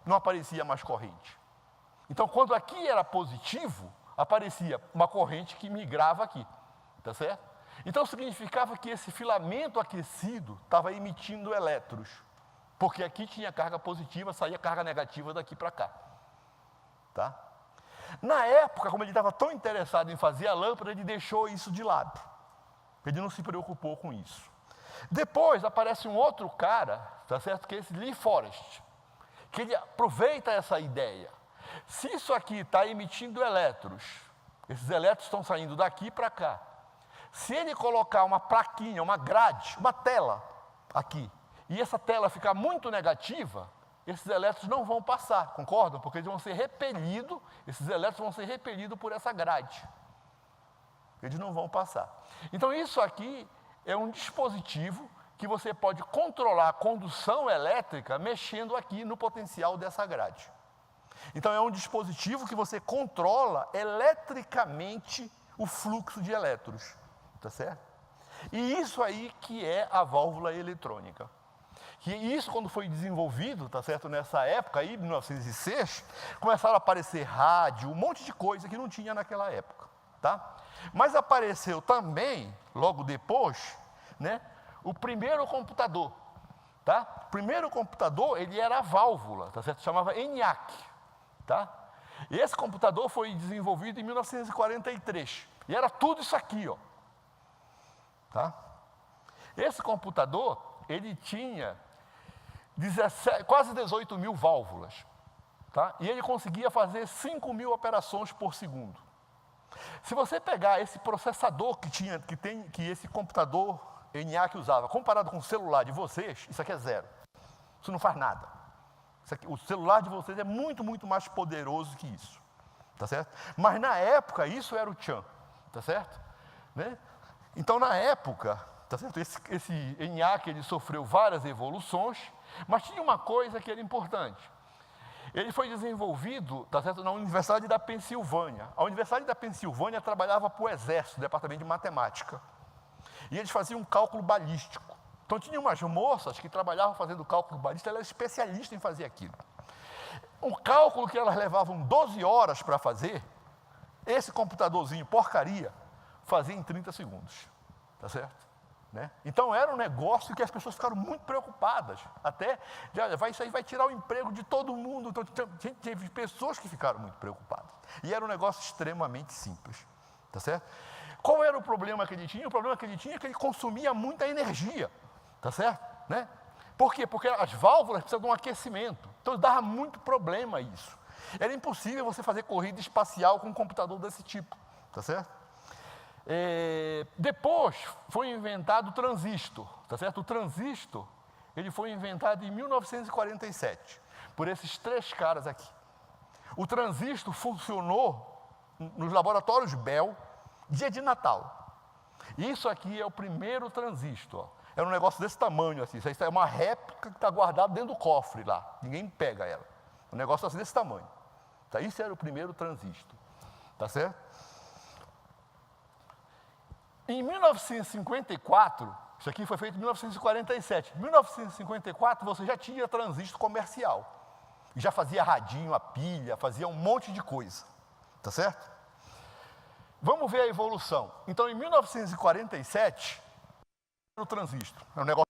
não aparecia mais corrente. Então, quando aqui era positivo, aparecia uma corrente que migrava aqui, tá certo? Então, significava que esse filamento aquecido estava emitindo elétrons, porque aqui tinha carga positiva, saía carga negativa daqui para cá, tá? Na época, como ele estava tão interessado em fazer a lâmpada, ele deixou isso de lado. Ele não se preocupou com isso. Depois, aparece um outro cara, tá certo? Que é esse Lee Forest, que ele aproveita essa ideia. Se isso aqui está emitindo elétrons, esses elétrons estão saindo daqui para cá. Se ele colocar uma plaquinha, uma grade, uma tela aqui, e essa tela ficar muito negativa, esses elétrons não vão passar, concordam? Porque eles vão ser repelidos, esses elétrons vão ser repelidos por essa grade. Eles não vão passar. Então isso aqui é um dispositivo que você pode controlar a condução elétrica mexendo aqui no potencial dessa grade. Então, é um dispositivo que você controla eletricamente o fluxo de elétrons, tá certo? E isso aí que é a válvula eletrônica. Que isso, quando foi desenvolvido, tá certo, nessa época aí, 1906, começaram a aparecer rádio, um monte de coisa que não tinha naquela época, tá? Mas apareceu também, logo depois, né, o primeiro computador, tá? O primeiro computador, ele era a válvula, tá certo? Chamava ENIAC, tá? E esse computador foi desenvolvido em 1943. E era tudo isso aqui, ó. Tá? Esse computador, ele tinha quase 18 mil válvulas, tá? E ele conseguia fazer 5 mil operações por segundo. Se você pegar esse processador que esse computador ENIAC usava, comparado com o celular de vocês, isso aqui é zero. Isso não faz nada. O celular de vocês é muito, muito mais poderoso que isso, tá certo? Mas na época, isso era o tchan, tá certo? Né? Então, na época, tá certo? Esse ENIAC, ele sofreu várias evoluções, mas tinha uma coisa que era importante. Ele foi desenvolvido, tá certo, na Universidade da Pensilvânia. A Universidade da Pensilvânia trabalhava para o Exército, Departamento de Matemática. E eles faziam um cálculo balístico. Então, tinha umas moças que trabalhavam fazendo cálculo balístico, elas eram especialistas em fazer aquilo. Um cálculo que elas levavam 12 horas para fazer, esse computadorzinho porcaria fazia em 30 segundos. Tá certo? Né? Então, era um negócio que as pessoas ficaram muito preocupadas. Até, isso aí vai tirar o emprego de todo mundo. Então, teve pessoas que ficaram muito preocupadas. E era um negócio extremamente simples. Tá certo? Qual era o problema que ele tinha? O problema que ele tinha é que ele consumia muita energia. Tá certo? Né? Por quê? Porque as válvulas precisam de um aquecimento. Então, dava muito problema isso. Era impossível você fazer corrida espacial com um computador desse tipo. Tá certo? Depois foi inventado o transistor, tá certo? O transistor, ele foi inventado em 1947, por esses três caras aqui. O transistor funcionou nos laboratórios Bell, dia de Natal. Isso aqui é o primeiro transistor. Era um negócio desse tamanho, assim. Isso é uma réplica que está guardada dentro do cofre lá. Ninguém pega ela. Um negócio assim desse tamanho. Tá? Isso era o primeiro transistor. Tá certo? Em 1954, isso aqui foi feito em 1947. Em 1954, você já tinha transistor comercial. Já fazia radinho a pilha, fazia um monte de coisa. Tá certo? Vamos ver a evolução. Então, em 1947, o transistor. É um negócio.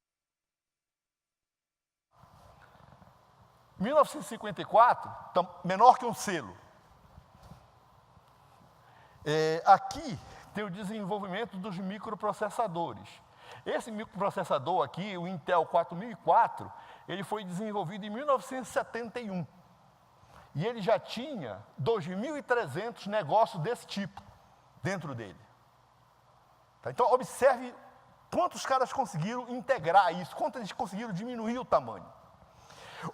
1954, menor que um selo. Aqui tem o desenvolvimento dos microprocessadores. Esse microprocessador aqui, o Intel 4004, ele foi desenvolvido em 1971. E ele já tinha 2.300 negócios desse tipo dentro dele. Tá? Então, observe quantos caras conseguiram integrar isso, quanto eles conseguiram diminuir o tamanho.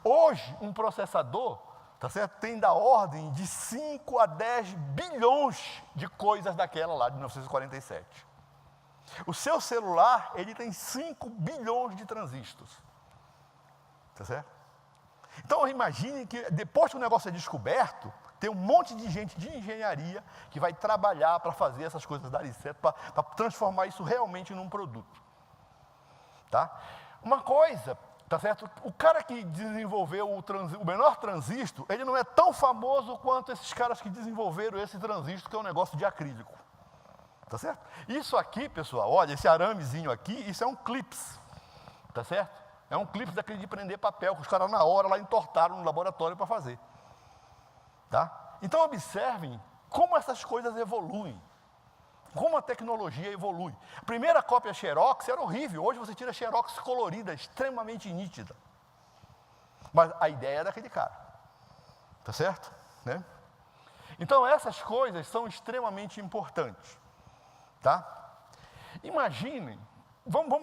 Hoje, um processador, tá certo, tem da ordem de 5 a 10 bilhões de coisas daquela lá de 1947. O seu celular, ele tem 5 bilhões de transistores. Tá certo? Então, imagine que depois que o negócio é descoberto, tem um monte de gente de engenharia que vai trabalhar para fazer essas coisas darem certo, para transformar isso realmente num produto. Tá? Uma coisa, tá certo? O cara que desenvolveu o menor transistor, ele não é tão famoso quanto esses caras que desenvolveram esse transistor, que é um negócio de acrílico. Tá certo? Isso aqui, pessoal, olha, esse aramezinho aqui, isso é um clips. Tá certo? É um clipe daquele de prender papel, que os caras na hora lá entortaram no laboratório para fazer. Tá? Então observem como essas coisas evoluem. Como a tecnologia evolui. A primeira cópia Xerox era horrível. Hoje você tira Xerox colorida, extremamente nítida. Mas a ideia é daquele cara. Tá certo? Né? Então essas coisas são extremamente importantes. Tá? Imaginem, vamos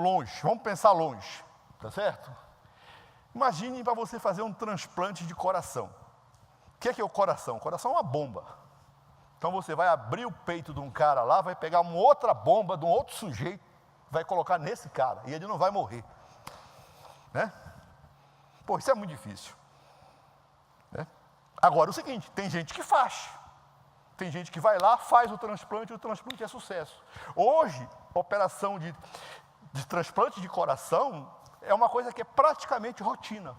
longe, vamos pensar longe. Tá certo? Imagine para você fazer um transplante de coração. O que é o coração? O coração é uma bomba. Então você vai abrir o peito de um cara lá, vai pegar uma outra bomba de um outro sujeito, vai colocar nesse cara, e ele não vai morrer. Né? Pô, isso é muito difícil. Né? Agora, o seguinte, tem gente que faz. Tem gente que vai lá, faz o transplante é sucesso. Hoje, operação de transplante de coração é uma coisa que é praticamente rotina.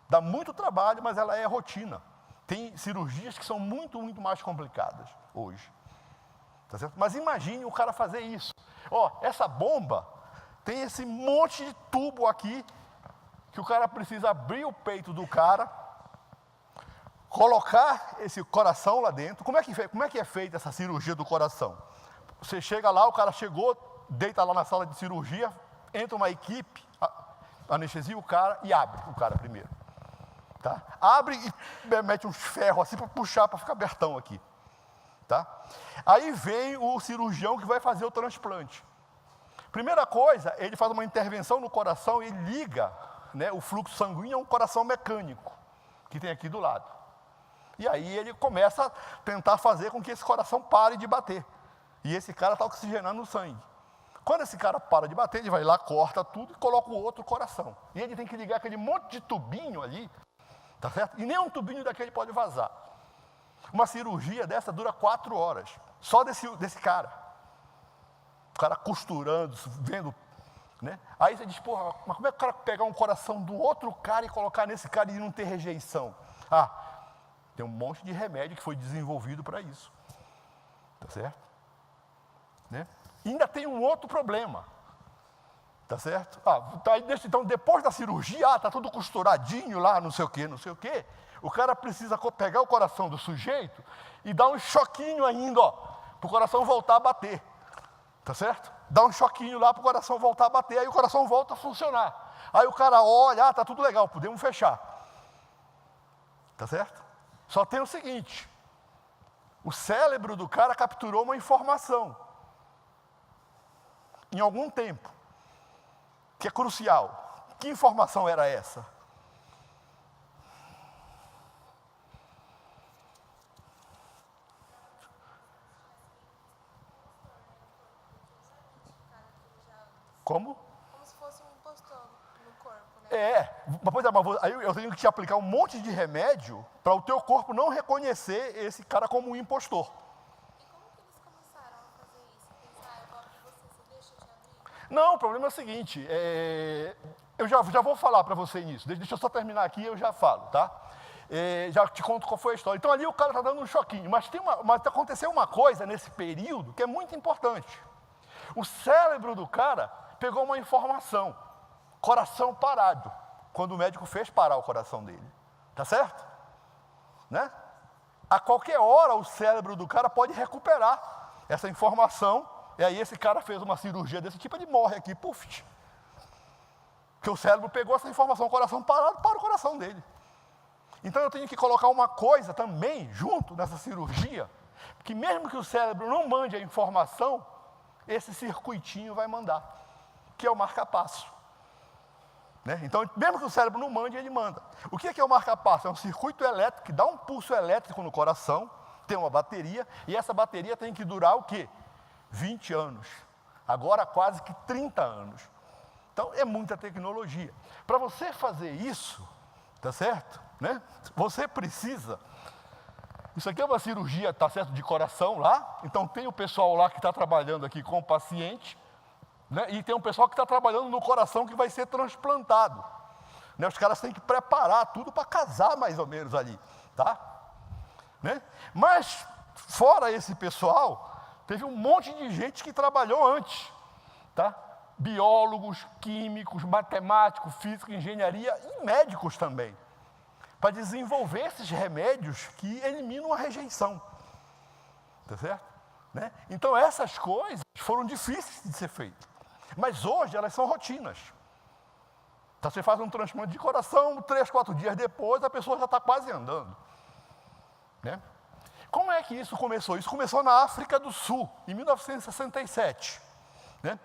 Dá muito trabalho, mas ela é rotina. Tem cirurgias que são muito, muito mais complicadas hoje. Tá certo? Mas imagine o cara fazer isso. Ó, essa bomba tem esse monte de tubo aqui, que o cara precisa abrir o peito do cara, colocar esse coração lá dentro. Como é que é feita essa cirurgia do coração? Você chega lá, o cara chegou, deita lá na sala de cirurgia, entra uma equipe, anestesia o cara e abre o cara primeiro. Tá? Abre e mete uns ferros assim para puxar, para ficar abertão aqui. Tá? Aí vem o cirurgião que vai fazer o transplante. Primeira coisa, ele faz uma intervenção no coração e liga, né, o fluxo sanguíneo a um coração mecânico, que tem aqui do lado. E aí ele começa a tentar fazer com que esse coração pare de bater. E esse cara está oxigenando o sangue. Quando esse cara para de bater, ele vai lá, corta tudo e coloca o outro coração. E ele tem que ligar aquele monte de tubinho ali, tá certo? E nem um tubinho daquele pode vazar. Uma cirurgia dessa dura 4 horas, só desse cara. O cara costurando, vendo, né? Aí você diz, porra, mas como é que o cara pegar um coração do outro cara e colocar nesse cara e não ter rejeição? Ah, tem um monte de remédio que foi desenvolvido para isso. Tá certo? Né? E ainda tem um outro problema. Tá certo? Então, depois da cirurgia, tá tudo costuradinho lá, não sei o quê. O cara precisa pegar o coração do sujeito e dar um choquinho ainda, ó, para o coração voltar a bater. Tá certo? Dá um choquinho lá para o coração voltar a bater, aí o coração volta a funcionar. Aí o cara olha, tá tudo legal, podemos fechar. Tá certo? Só tem o seguinte, o cérebro do cara capturou uma informação, em algum tempo, que é crucial. Que informação era essa? Como? Como se fosse um impostor no corpo, né? Aí eu tenho que te aplicar um monte de remédio para o teu corpo não reconhecer esse cara como um impostor. E como que eles começaram a fazer isso? Pensar, eu Não, o problema é o seguinte, eu já vou falar para você nisso, deixa eu só terminar aqui e eu já falo, tá? Já te conto qual foi a história. Então ali o cara está dando um choquinho, mas aconteceu uma coisa nesse período que é muito importante. O cérebro do cara pegou uma informação, coração parado, quando o médico fez parar o coração dele, tá certo? Né? A qualquer hora o cérebro do cara pode recuperar essa informação, e aí esse cara fez uma cirurgia desse tipo, ele morre aqui, puf. Porque o cérebro pegou essa informação, o coração parado, para o coração dele. Então eu tenho que colocar uma coisa também junto nessa cirurgia, que mesmo que o cérebro não mande a informação, esse circuitinho vai mandar, que é o marca-passo. Né? Então, mesmo que o cérebro não mande, ele manda. O que é o marca-passo? É um circuito elétrico que dá um pulso elétrico no coração, tem uma bateria, e essa bateria tem que durar o quê? 20 anos. Agora quase que 30 anos. Então, é muita tecnologia. Para você fazer isso, tá certo? Né? Você precisa... Isso aqui é uma cirurgia, tá certo, de coração lá. Então, tem o pessoal lá que está trabalhando aqui com o paciente, né? E tem um pessoal que está trabalhando no coração que vai ser transplantado. Né? Os caras têm que preparar tudo para casar mais ou menos ali, tá? Né? Mas, fora esse pessoal, teve um monte de gente que trabalhou antes, tá? Biólogos, químicos, matemáticos, físicos, engenharia e médicos também, para desenvolver esses remédios que eliminam a rejeição, tá certo? Né? Então, essas coisas foram difíceis de ser feitas. Mas hoje elas são rotinas. Então, você faz um transplante de coração, 3, 4 dias depois, a pessoa já está quase andando. Né? Como é que isso começou? Isso começou na África do Sul, em 1967. Né?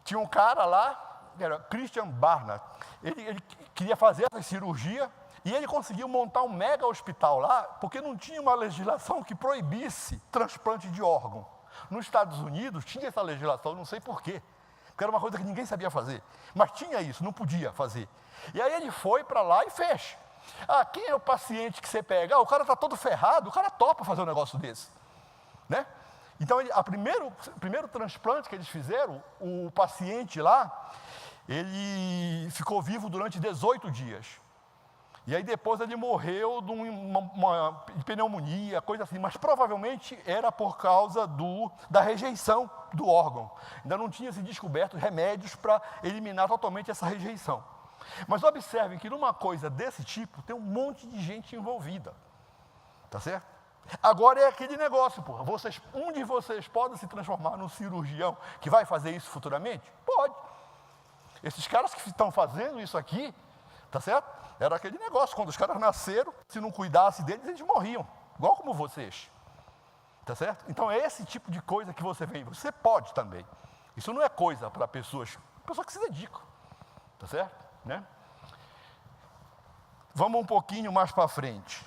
Tinha um cara lá, era Christian Barnard, ele queria fazer essa cirurgia, e ele conseguiu montar um mega hospital lá, porque não tinha uma legislação que proibisse transplante de órgão. Nos Estados Unidos tinha essa legislação, não sei porquê, porque era uma coisa que ninguém sabia fazer. Mas tinha isso, não podia fazer. E aí ele foi para lá e fez. Quem é o paciente que você pega? O cara está todo ferrado, o cara topa fazer um negócio desse. Né? Então, o primeiro transplante que eles fizeram, o paciente lá, ele ficou vivo durante 18 dias. E aí depois ele morreu de pneumonia, coisa assim, mas provavelmente era por causa da rejeição do órgão. Ainda não tinha se descoberto remédios para eliminar totalmente essa rejeição. Mas observem que numa coisa desse tipo tem um monte de gente envolvida. Tá certo? Agora é aquele negócio, porra. Um de vocês pode se transformar num cirurgião que vai fazer isso futuramente? Pode. Esses caras que estão fazendo isso aqui, tá certo? Era aquele negócio, quando os caras nasceram, se não cuidasse deles, eles morriam, igual como vocês. Tá certo? Então é esse tipo de coisa que você vê. Você pode também. Isso não é coisa para pessoas que se dedicam. Tá certo? Né? Vamos um pouquinho mais para frente.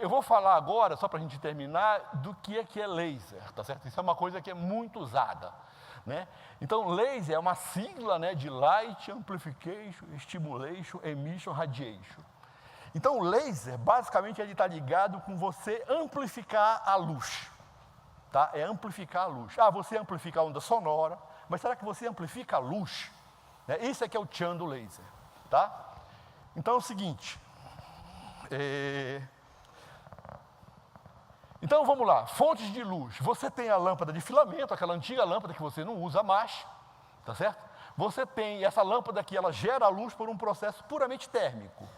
Eu vou falar agora, só para a gente terminar, do que é laser. Tá certo? Isso é uma coisa que é muito usada. Né? Então, laser é uma sigla, né, de Light Amplification, Stimulation, Emission, Radiation. Então, o laser, basicamente, ele está ligado com você amplificar a luz. Tá? É amplificar a luz. Você amplifica a onda sonora, mas será que você amplifica a luz? Isso é que é o tchan do laser. Tá? Então, é o seguinte... Então, vamos lá, fontes de luz. Você tem a lâmpada de filamento, aquela antiga lâmpada que você não usa mais, tá certo? Você tem essa lâmpada que ela gera a luz por um processo puramente térmico.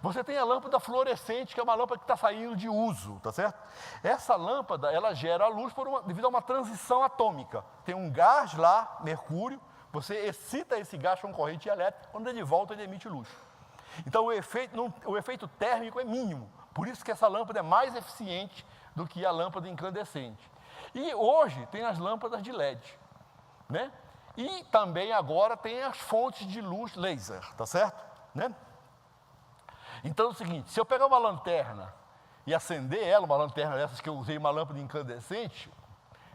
Você tem a lâmpada fluorescente, que é uma lâmpada que está saindo de uso, tá certo? Essa lâmpada, ela gera a luz devido a uma transição atômica. Tem um gás lá, mercúrio, você excita esse gás com corrente elétrica, quando ele volta, ele emite luz. Então, o efeito térmico é mínimo, por isso que essa lâmpada é mais eficiente do que a lâmpada incandescente. E hoje tem as lâmpadas de LED, né? E também agora tem as fontes de luz laser, tá certo? Né? Então é o seguinte, se eu pegar uma lanterna e acender ela, uma lanterna dessas que eu usei, uma lâmpada incandescente,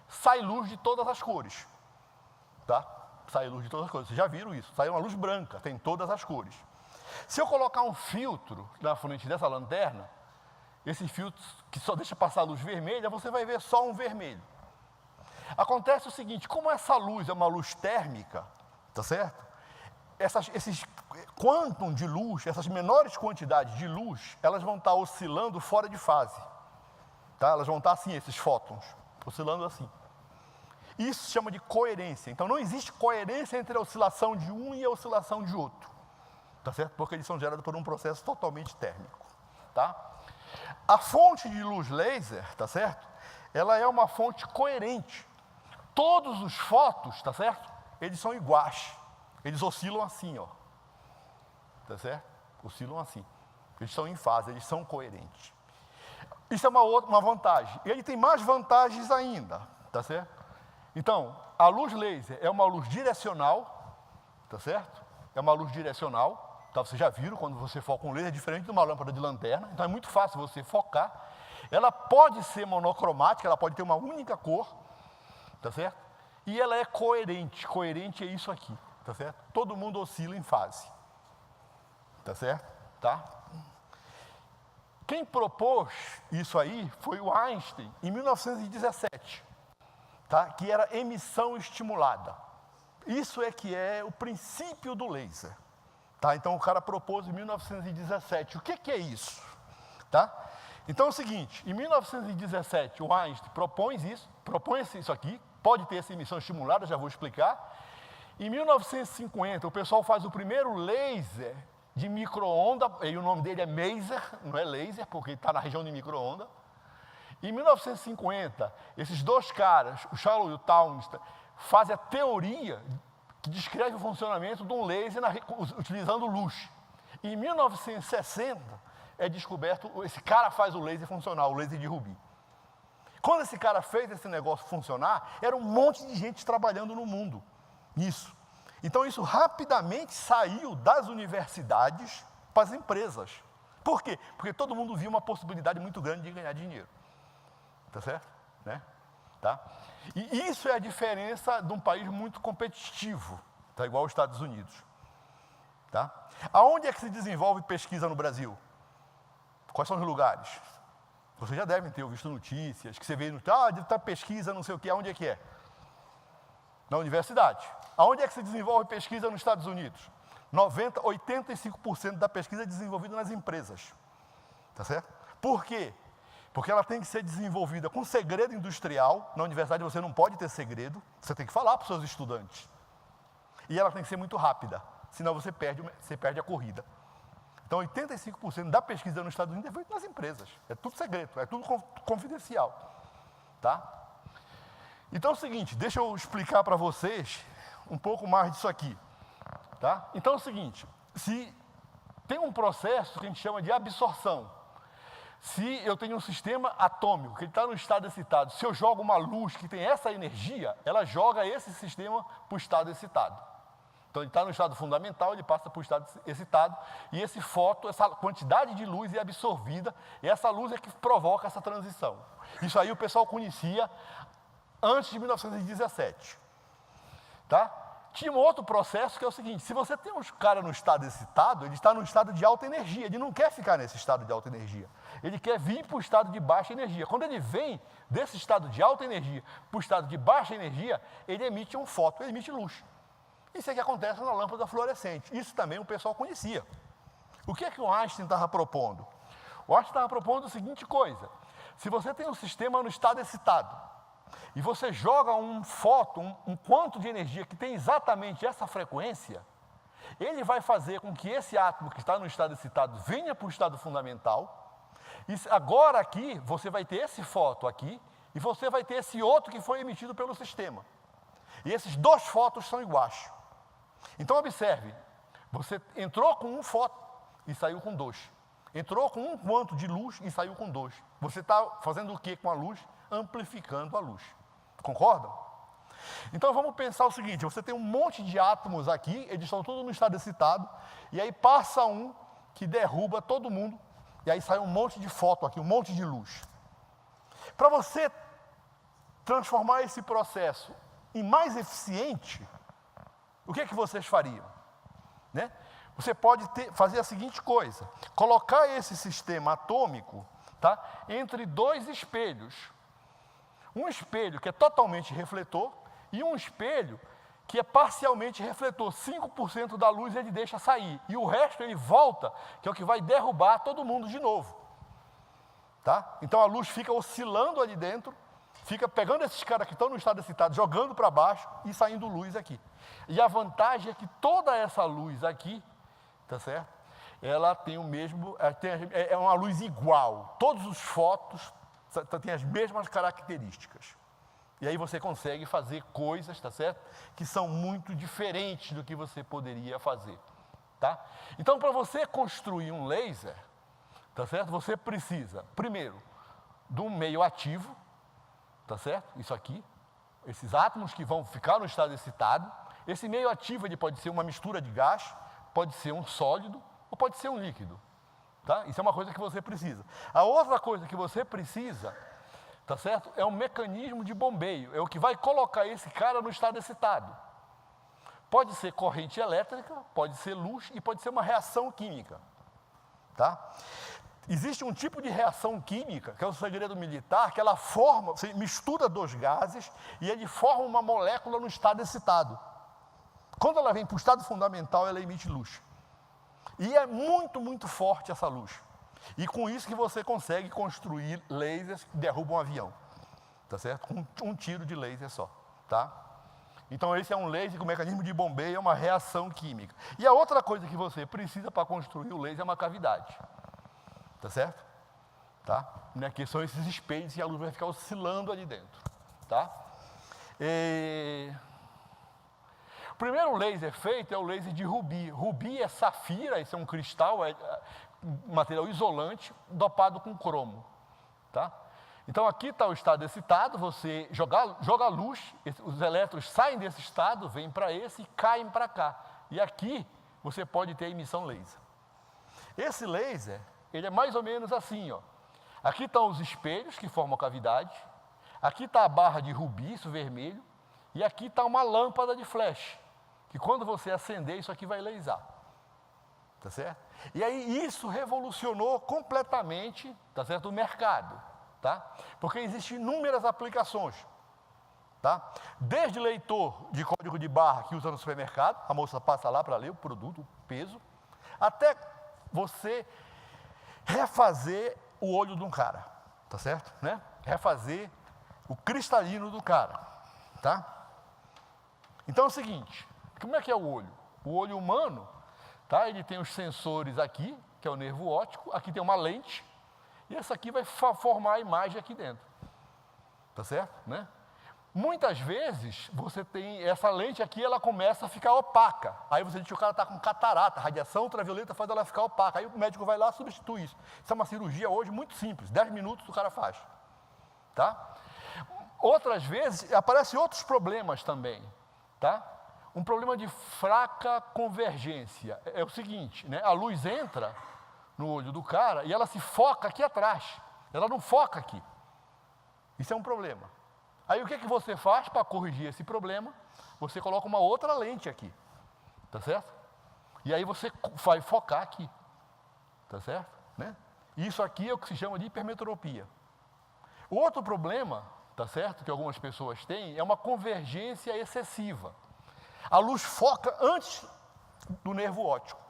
sai luz de todas as cores, tá? Sai luz de todas as cores, vocês já viram isso, sai uma luz branca, tem todas as cores. Se eu colocar um filtro na frente dessa lanterna, esse filtro que só deixa passar a luz vermelha, você vai ver só um vermelho. Acontece o seguinte, como essa luz é uma luz térmica, tá certo? Esses quantum de luz, essas menores quantidades de luz, elas vão estar oscilando fora de fase. Tá? Elas vão estar assim, esses fótons, oscilando assim. Isso se chama de coerência. Então não existe coerência entre a oscilação de um e a oscilação de outro. Tá certo? Porque eles são gerados por um processo totalmente térmico. Tá? A fonte de luz laser, tá certo? Ela é uma fonte coerente. Todos os fótons, tá certo? Eles são iguais. Eles oscilam assim, ó. Tá certo? Oscilam assim. Eles estão em fase, eles são coerentes. Isso é uma vantagem. E ele tem mais vantagens ainda, tá certo? Então, a luz laser é uma luz direcional, tá certo? É uma luz direcional, tá? Vocês já viram quando você foca um laser, é diferente de uma lâmpada de lanterna, então é muito fácil você focar. Ela pode ser monocromática, ela pode ter uma única cor, tá certo? E ela é coerente. Coerente é isso aqui, tá certo? Todo mundo oscila em fase, tá certo? Tá? Quem propôs isso aí foi o Einstein, em 1917, tá? Que era emissão estimulada. Isso é que é o princípio do laser. Tá? Então o cara propôs em 1917. O que é isso? Tá? Então é o seguinte, em 1917 o Einstein propõe isso aqui, pode ter essa emissão estimulada, já vou explicar. Em 1950 o pessoal faz o primeiro laser de micro-onda, e o nome dele é Maser, não é laser, porque está na região de micro-onda. Em 1950, esses dois caras, o Shallow e o Townsend, fazem a teoria que descreve o funcionamento de um laser utilizando luz. E em 1960, é descoberto, esse cara faz o laser funcionar, o laser de Rubi. Quando esse cara fez esse negócio funcionar, era um monte de gente trabalhando no mundo nisso. Então isso rapidamente saiu das universidades para as empresas. Por quê? Porque todo mundo viu uma possibilidade muito grande de ganhar dinheiro. Tá certo? Né? Tá? E isso é a diferença de um país muito competitivo, tá? Igual os Estados Unidos. Tá? Aonde é que se desenvolve pesquisa no Brasil? Quais são os lugares? Vocês já devem ter visto notícias, que você vê, tá pesquisa, não sei o quê, aonde é que é? Na universidade. Aonde é que se desenvolve pesquisa nos Estados Unidos? 85% da pesquisa é desenvolvida nas empresas. Tá certo? Por quê? Porque ela tem que ser desenvolvida com segredo industrial. Na universidade você não pode ter segredo, você tem que falar para os seus estudantes. E ela tem que ser muito rápida, senão você perde a corrida. Então 85% da pesquisa nos Estados Unidos é feita nas empresas. É tudo segredo, é tudo confidencial. Tá? Então é o seguinte, deixa eu explicar para vocês um pouco mais disso aqui. Tá? Então é o seguinte, se tem um processo que a gente chama de absorção. Se eu tenho um sistema atômico que está no estado excitado, se eu jogo uma luz que tem essa energia, ela joga esse sistema para o estado excitado. Então ele está no estado fundamental, ele passa para o estado excitado, e esse fóton, essa quantidade de luz é absorvida, e essa luz é que provoca essa transição. Isso aí o pessoal conhecia antes de 1917. Tá? Tinha um outro processo que é o seguinte, se você tem um cara no estado excitado, ele está no estado de alta energia, ele não quer ficar nesse estado de alta energia, ele quer vir para o estado de baixa energia. Quando ele vem desse estado de alta energia para o estado de baixa energia, ele emite um fóton, ele emite luz. Isso é que acontece na lâmpada fluorescente, isso também o pessoal conhecia. O que é que o Einstein estava propondo? O Einstein estava propondo a seguinte coisa, se você tem um sistema no estado excitado, e você joga um fóton, um quanto de energia que tem exatamente essa frequência, ele vai fazer com que esse átomo que está no estado excitado venha para o estado fundamental, e agora aqui você vai ter esse fóton aqui, e você vai ter esse outro que foi emitido pelo sistema. E esses dois fótons são iguais. Então observe, você entrou com um fóton e saiu com dois. Entrou com um quanto de luz e saiu com dois. Você está fazendo o que com a luz? Amplificando a luz. Concordam? Então vamos pensar o seguinte, você tem um monte de átomos aqui, eles estão todos no estado excitado, e aí passa um que derruba todo mundo, e aí sai um monte de fóton aqui, um monte de luz. Para você transformar esse processo em mais eficiente, o que é que vocês fariam? Né? Você pode fazer a seguinte coisa, colocar esse sistema atômico, tá, entre dois espelhos. um espelho que é totalmente refletor e um espelho que é parcialmente refletor. 5% da luz ele deixa sair e o resto ele volta, que é o que vai derrubar todo mundo de novo. Tá? Então a luz fica oscilando ali dentro, fica pegando esses caras que estão no estado excitado, jogando para baixo e saindo luz aqui. E a vantagem é que toda essa luz aqui, tá certo? Ela tem o mesmo, é uma luz igual. Todos os fótons têm as mesmas características. E aí você consegue fazer coisas, tá certo? Que são muito diferentes do que você poderia fazer, tá? Então, para você construir um laser, tá certo? Você precisa, primeiro, de um meio ativo, tá certo? Isso aqui, esses átomos que vão ficar no estado excitado. Esse meio ativo ele pode ser uma mistura de gás, pode ser um sólido ou pode ser um líquido, tá? Isso é uma coisa que você precisa. A outra coisa que você precisa, tá certo? É um mecanismo de bombeio, é o que vai colocar esse cara no estado excitado. Pode ser corrente elétrica, pode ser luz e pode ser uma reação química, tá? Existe um tipo de reação química, que é o segredo militar, que ela forma, você mistura dois gases e ele forma uma molécula no estado excitado. Quando ela vem para o estado fundamental, ela emite luz. E é muito, muito forte essa luz. E com isso que você consegue construir lasers que derrubam um avião. Tá certo? Com um tiro de laser só, tá? Então esse é um laser com mecanismo de bombeio, é uma reação química. E a outra coisa que você precisa para construir o laser é uma cavidade. Tá certo? Tá? Que são esses espelhos e a luz vai ficar oscilando ali dentro. Tá? O primeiro laser feito é o laser de rubi. Rubi é safira, esse é um cristal, é um material isolante, dopado com cromo. Tá? Então aqui está o estado excitado, você joga luz, os elétrons saem desse estado, vêm para esse e caem para cá. E aqui você pode ter a emissão laser. Esse laser, ele é mais ou menos assim, ó. Aqui estão os espelhos que formam a cavidade, aqui está a barra de rubi, isso vermelho, e aqui está uma lâmpada de flash, que quando você acender, isso aqui vai laser. Tá certo? E aí isso revolucionou completamente, tá certo, o mercado, tá? Porque existem inúmeras aplicações, tá? Desde leitor de código de barra que usa no supermercado, a moça passa lá para ler o produto, o peso, até você refazer o olho de um cara, tá certo? Né? Refazer o cristalino do cara, tá? Então é o seguinte, como é que é o olho? O olho humano, tá? Ele tem os sensores aqui, que é o nervo óptico, aqui tem uma lente, e essa aqui vai formar a imagem aqui dentro, tá certo? Né? Muitas vezes, você tem essa lente aqui, ela começa a ficar opaca. Aí você diz que o cara está com catarata, radiação ultravioleta faz ela ficar opaca. Aí o médico vai lá e substitui isso. Isso é uma cirurgia hoje muito simples, 10 minutos o cara faz. Tá? Outras vezes, aparecem outros problemas também. Tá? Um problema de fraca convergência. É o seguinte, né? A luz entra no olho do cara e ela se foca aqui atrás. Ela não foca aqui. Isso é um problema. Aí o que você faz para corrigir esse problema? Você coloca uma outra lente aqui, tá certo? E aí você vai focar aqui, tá certo? Né? Isso aqui é o que se chama de hipermetropia. O outro problema, tá certo, que algumas pessoas têm, é uma convergência excessiva. A luz foca antes do nervo óptico.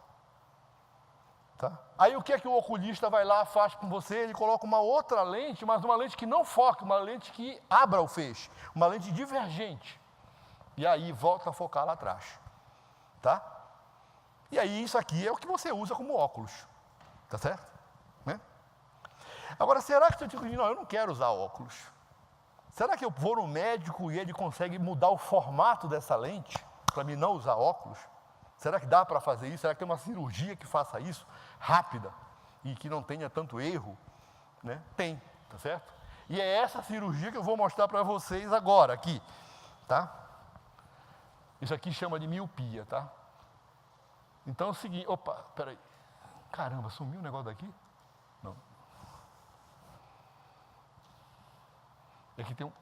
Tá? Aí o que é que o oculista vai lá, faz com você? Ele coloca uma outra lente, mas uma lente que não foca, uma lente que abra o feixe, uma lente divergente. E aí volta a focar lá atrás. Tá? E aí isso aqui é o que você usa como óculos. Tá certo? Né? Agora, será que eu digo, não, eu não quero usar óculos. Será que eu vou no médico e ele consegue mudar o formato dessa lente para mim não usar óculos? Será que dá para fazer isso? Será que tem uma cirurgia que faça isso rápida e que não tenha tanto erro? Né? Tem, tá certo? E é essa cirurgia que eu vou mostrar para vocês agora, aqui, tá? Isso aqui chama de miopia, tá? Então é o seguinte, opa, peraí, caramba, sumiu o negócio daqui? Não. E aqui tem um...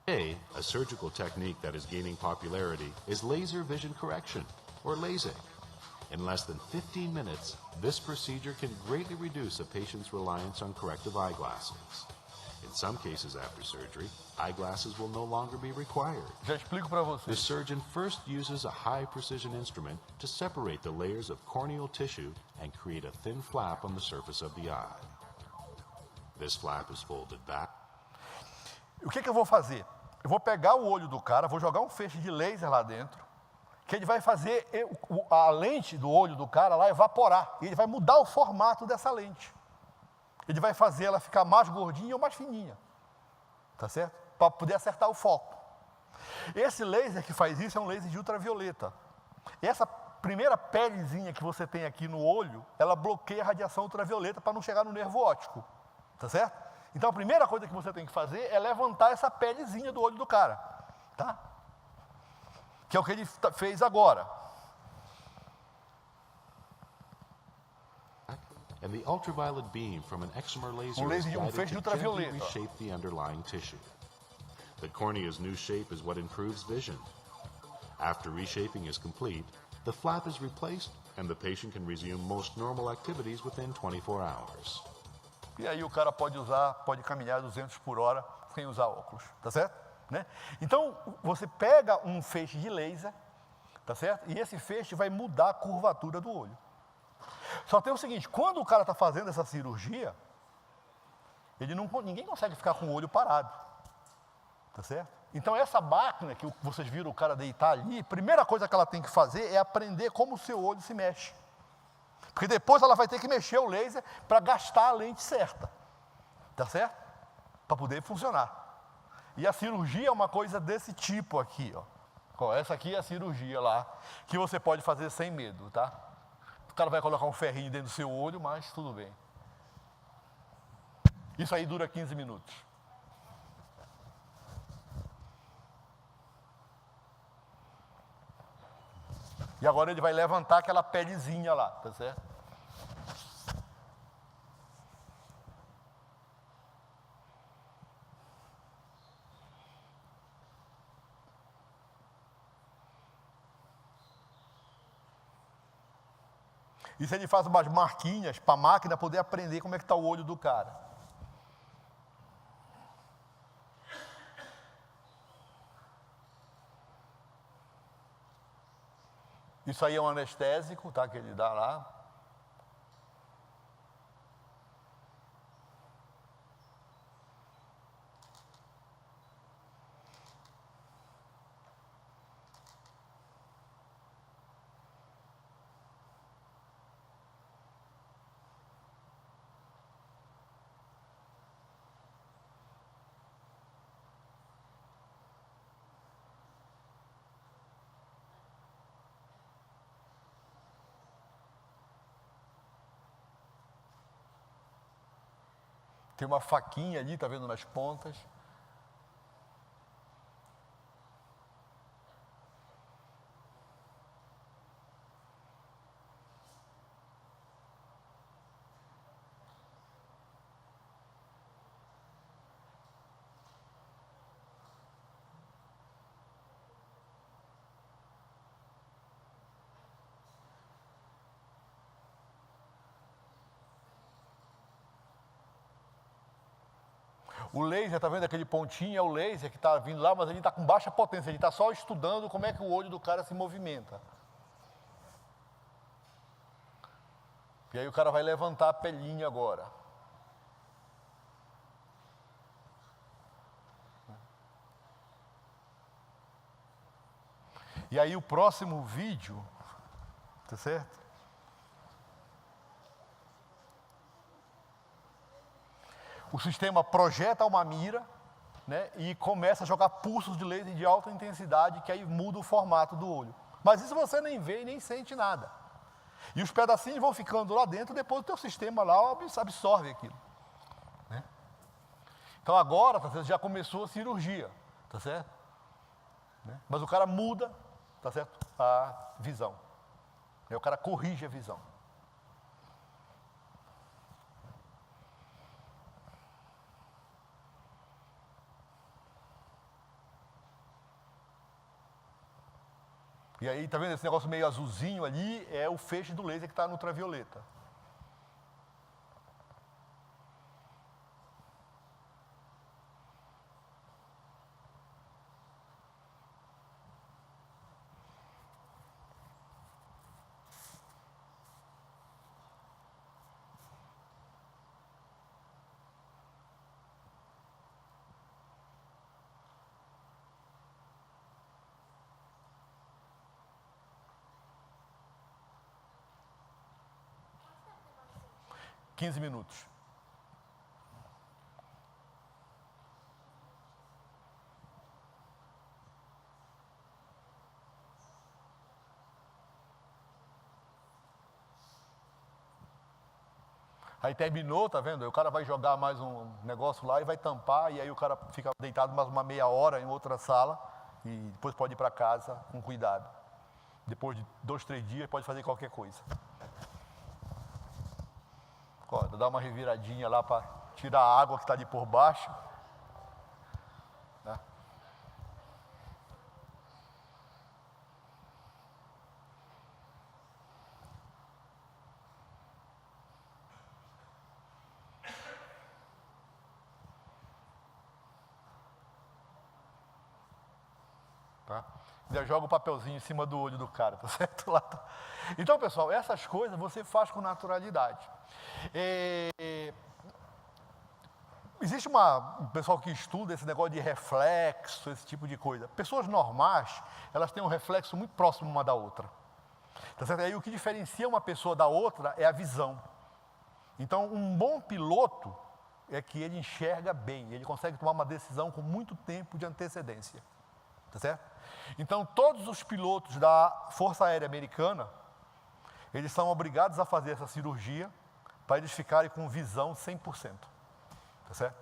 Today, a surgical technique that is gaining popularity is laser vision correction, or LASIK. In less than 15 minutes, this procedure can greatly reduce a patient's reliance on corrective eyeglasses. In some cases after surgery, eyeglasses will no longer be required. Já explico para The vocês. surgeon first uses a high-precision instrument to separate the layers of corneal tissue and create a thin flap on the surface of the eye. This flap is folded back. O que eu vou fazer? Eu vou pegar o olho do cara, vou jogar um feixe de laser lá dentro, que ele vai fazer a lente do olho do cara lá evaporar. E ele vai mudar o formato dessa lente. Ele vai fazer ela ficar mais gordinha ou mais fininha. Tá certo? Para poder acertar o foco. Esse laser que faz isso é um laser de ultravioleta. E essa primeira pelezinha que você tem aqui no olho, ela bloqueia a radiação ultravioleta para não chegar no nervo óptico. Tá certo? Então a primeira coisa que você tem que fazer é levantar essa pelezinha do olho do cara. Tá? Que é o que ele fez agora. And the ultraviolet beam from an excimer laser is laser de guided feixe de to gently ultravioleta. reshape the underlying tissue. The cornea's new shape is what improves vision. After reshaping is complete, the flap is replaced and the patient can resume most normal activities within 24 hours. E aí o cara pode caminhar 200 por hora sem usar óculos, tá certo? Né? Então, você pega um feixe de laser, tá certo? E esse feixe vai mudar a curvatura do olho. Só tem o seguinte, quando o cara está fazendo essa cirurgia, ninguém consegue ficar com o olho parado, tá certo? Então essa máquina que vocês viram o cara deitar ali, a primeira coisa que ela tem que fazer é aprender como o seu olho se mexe. Porque depois ela vai ter que mexer o laser para gastar a lente certa. Tá certo? Para poder funcionar. E a cirurgia é uma coisa desse tipo aqui, ó. Essa aqui é a cirurgia lá, que você pode fazer sem medo, tá? O cara vai colocar um ferrinho dentro do seu olho, mas tudo bem. Isso aí dura 15 minutos. E agora ele vai levantar aquela pelezinha lá, tá certo? Isso ele faz umas marquinhas para a máquina poder aprender como é que está o olho do cara. Isso aí é um anestésico, tá, que ele dá lá. Tem uma faquinha ali, tá vendo, nas pontas. O laser, tá vendo aquele pontinho? É o laser que está vindo lá, mas ele está com baixa potência. Ele está só estudando como é que o olho do cara se movimenta. E aí o cara vai levantar a pelinha agora. E aí o próximo vídeo, tá certo? O sistema projeta uma mira, né, e começa a jogar pulsos de laser de alta intensidade, que aí muda o formato do olho. Mas isso você nem vê e nem sente nada. E os pedacinhos vão ficando lá dentro, depois o teu sistema lá absorve aquilo. Né? Então agora, tá certo, já começou a cirurgia, tá certo? Né? Mas o cara muda, tá certo, a visão. E o cara corrige a visão. E aí, tá vendo esse negócio meio azulzinho ali? É o feixe do laser que está no ultravioleta. Quinze minutos. Aí terminou, tá vendo? Aí o cara vai jogar mais um negócio lá e vai tampar, e aí o cara fica deitado mais uma meia hora em outra sala, e depois pode ir para casa com cuidado. Depois de 2, 3 dias pode fazer qualquer coisa. Dá uma reviradinha lá para tirar a água que está ali por baixo. Tá? Tá? Já joga o papelzinho em cima do olho do cara, tá certo? Lá tá. Então, pessoal, essas coisas você faz com naturalidade. Existe um pessoal que estuda esse negócio de reflexo, esse tipo de coisa. Pessoas normais, elas têm um reflexo muito próximo uma da outra. Tá certo? Aí o que diferencia uma pessoa da outra é a visão. Então, um bom piloto é que ele enxerga bem, ele consegue tomar uma decisão com muito tempo de antecedência. Tá certo? Então, todos os pilotos da Força Aérea Americana, eles são obrigados a fazer essa cirurgia para eles ficarem com visão 100%. Tá certo?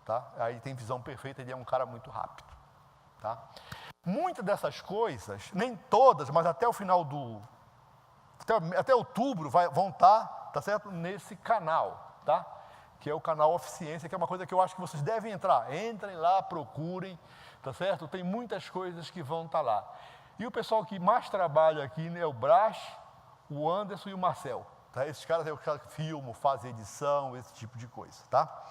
Tá? Aí tem visão perfeita, ele é um cara muito rápido. Tá? Muitas dessas coisas, nem todas, mas até o final do... Até outubro vão estar, tá certo? Nesse canal, tá? Que é o canal Oficiência, que é uma coisa que eu acho que vocês devem entrar. Entrem lá, procurem, tá certo? Tem muitas coisas que vão estar lá. E o pessoal que mais trabalha aqui é o Brás, o Anderson e o Marcel. Tá? Esses caras que filmam, fazem edição, esse tipo de coisa, tá?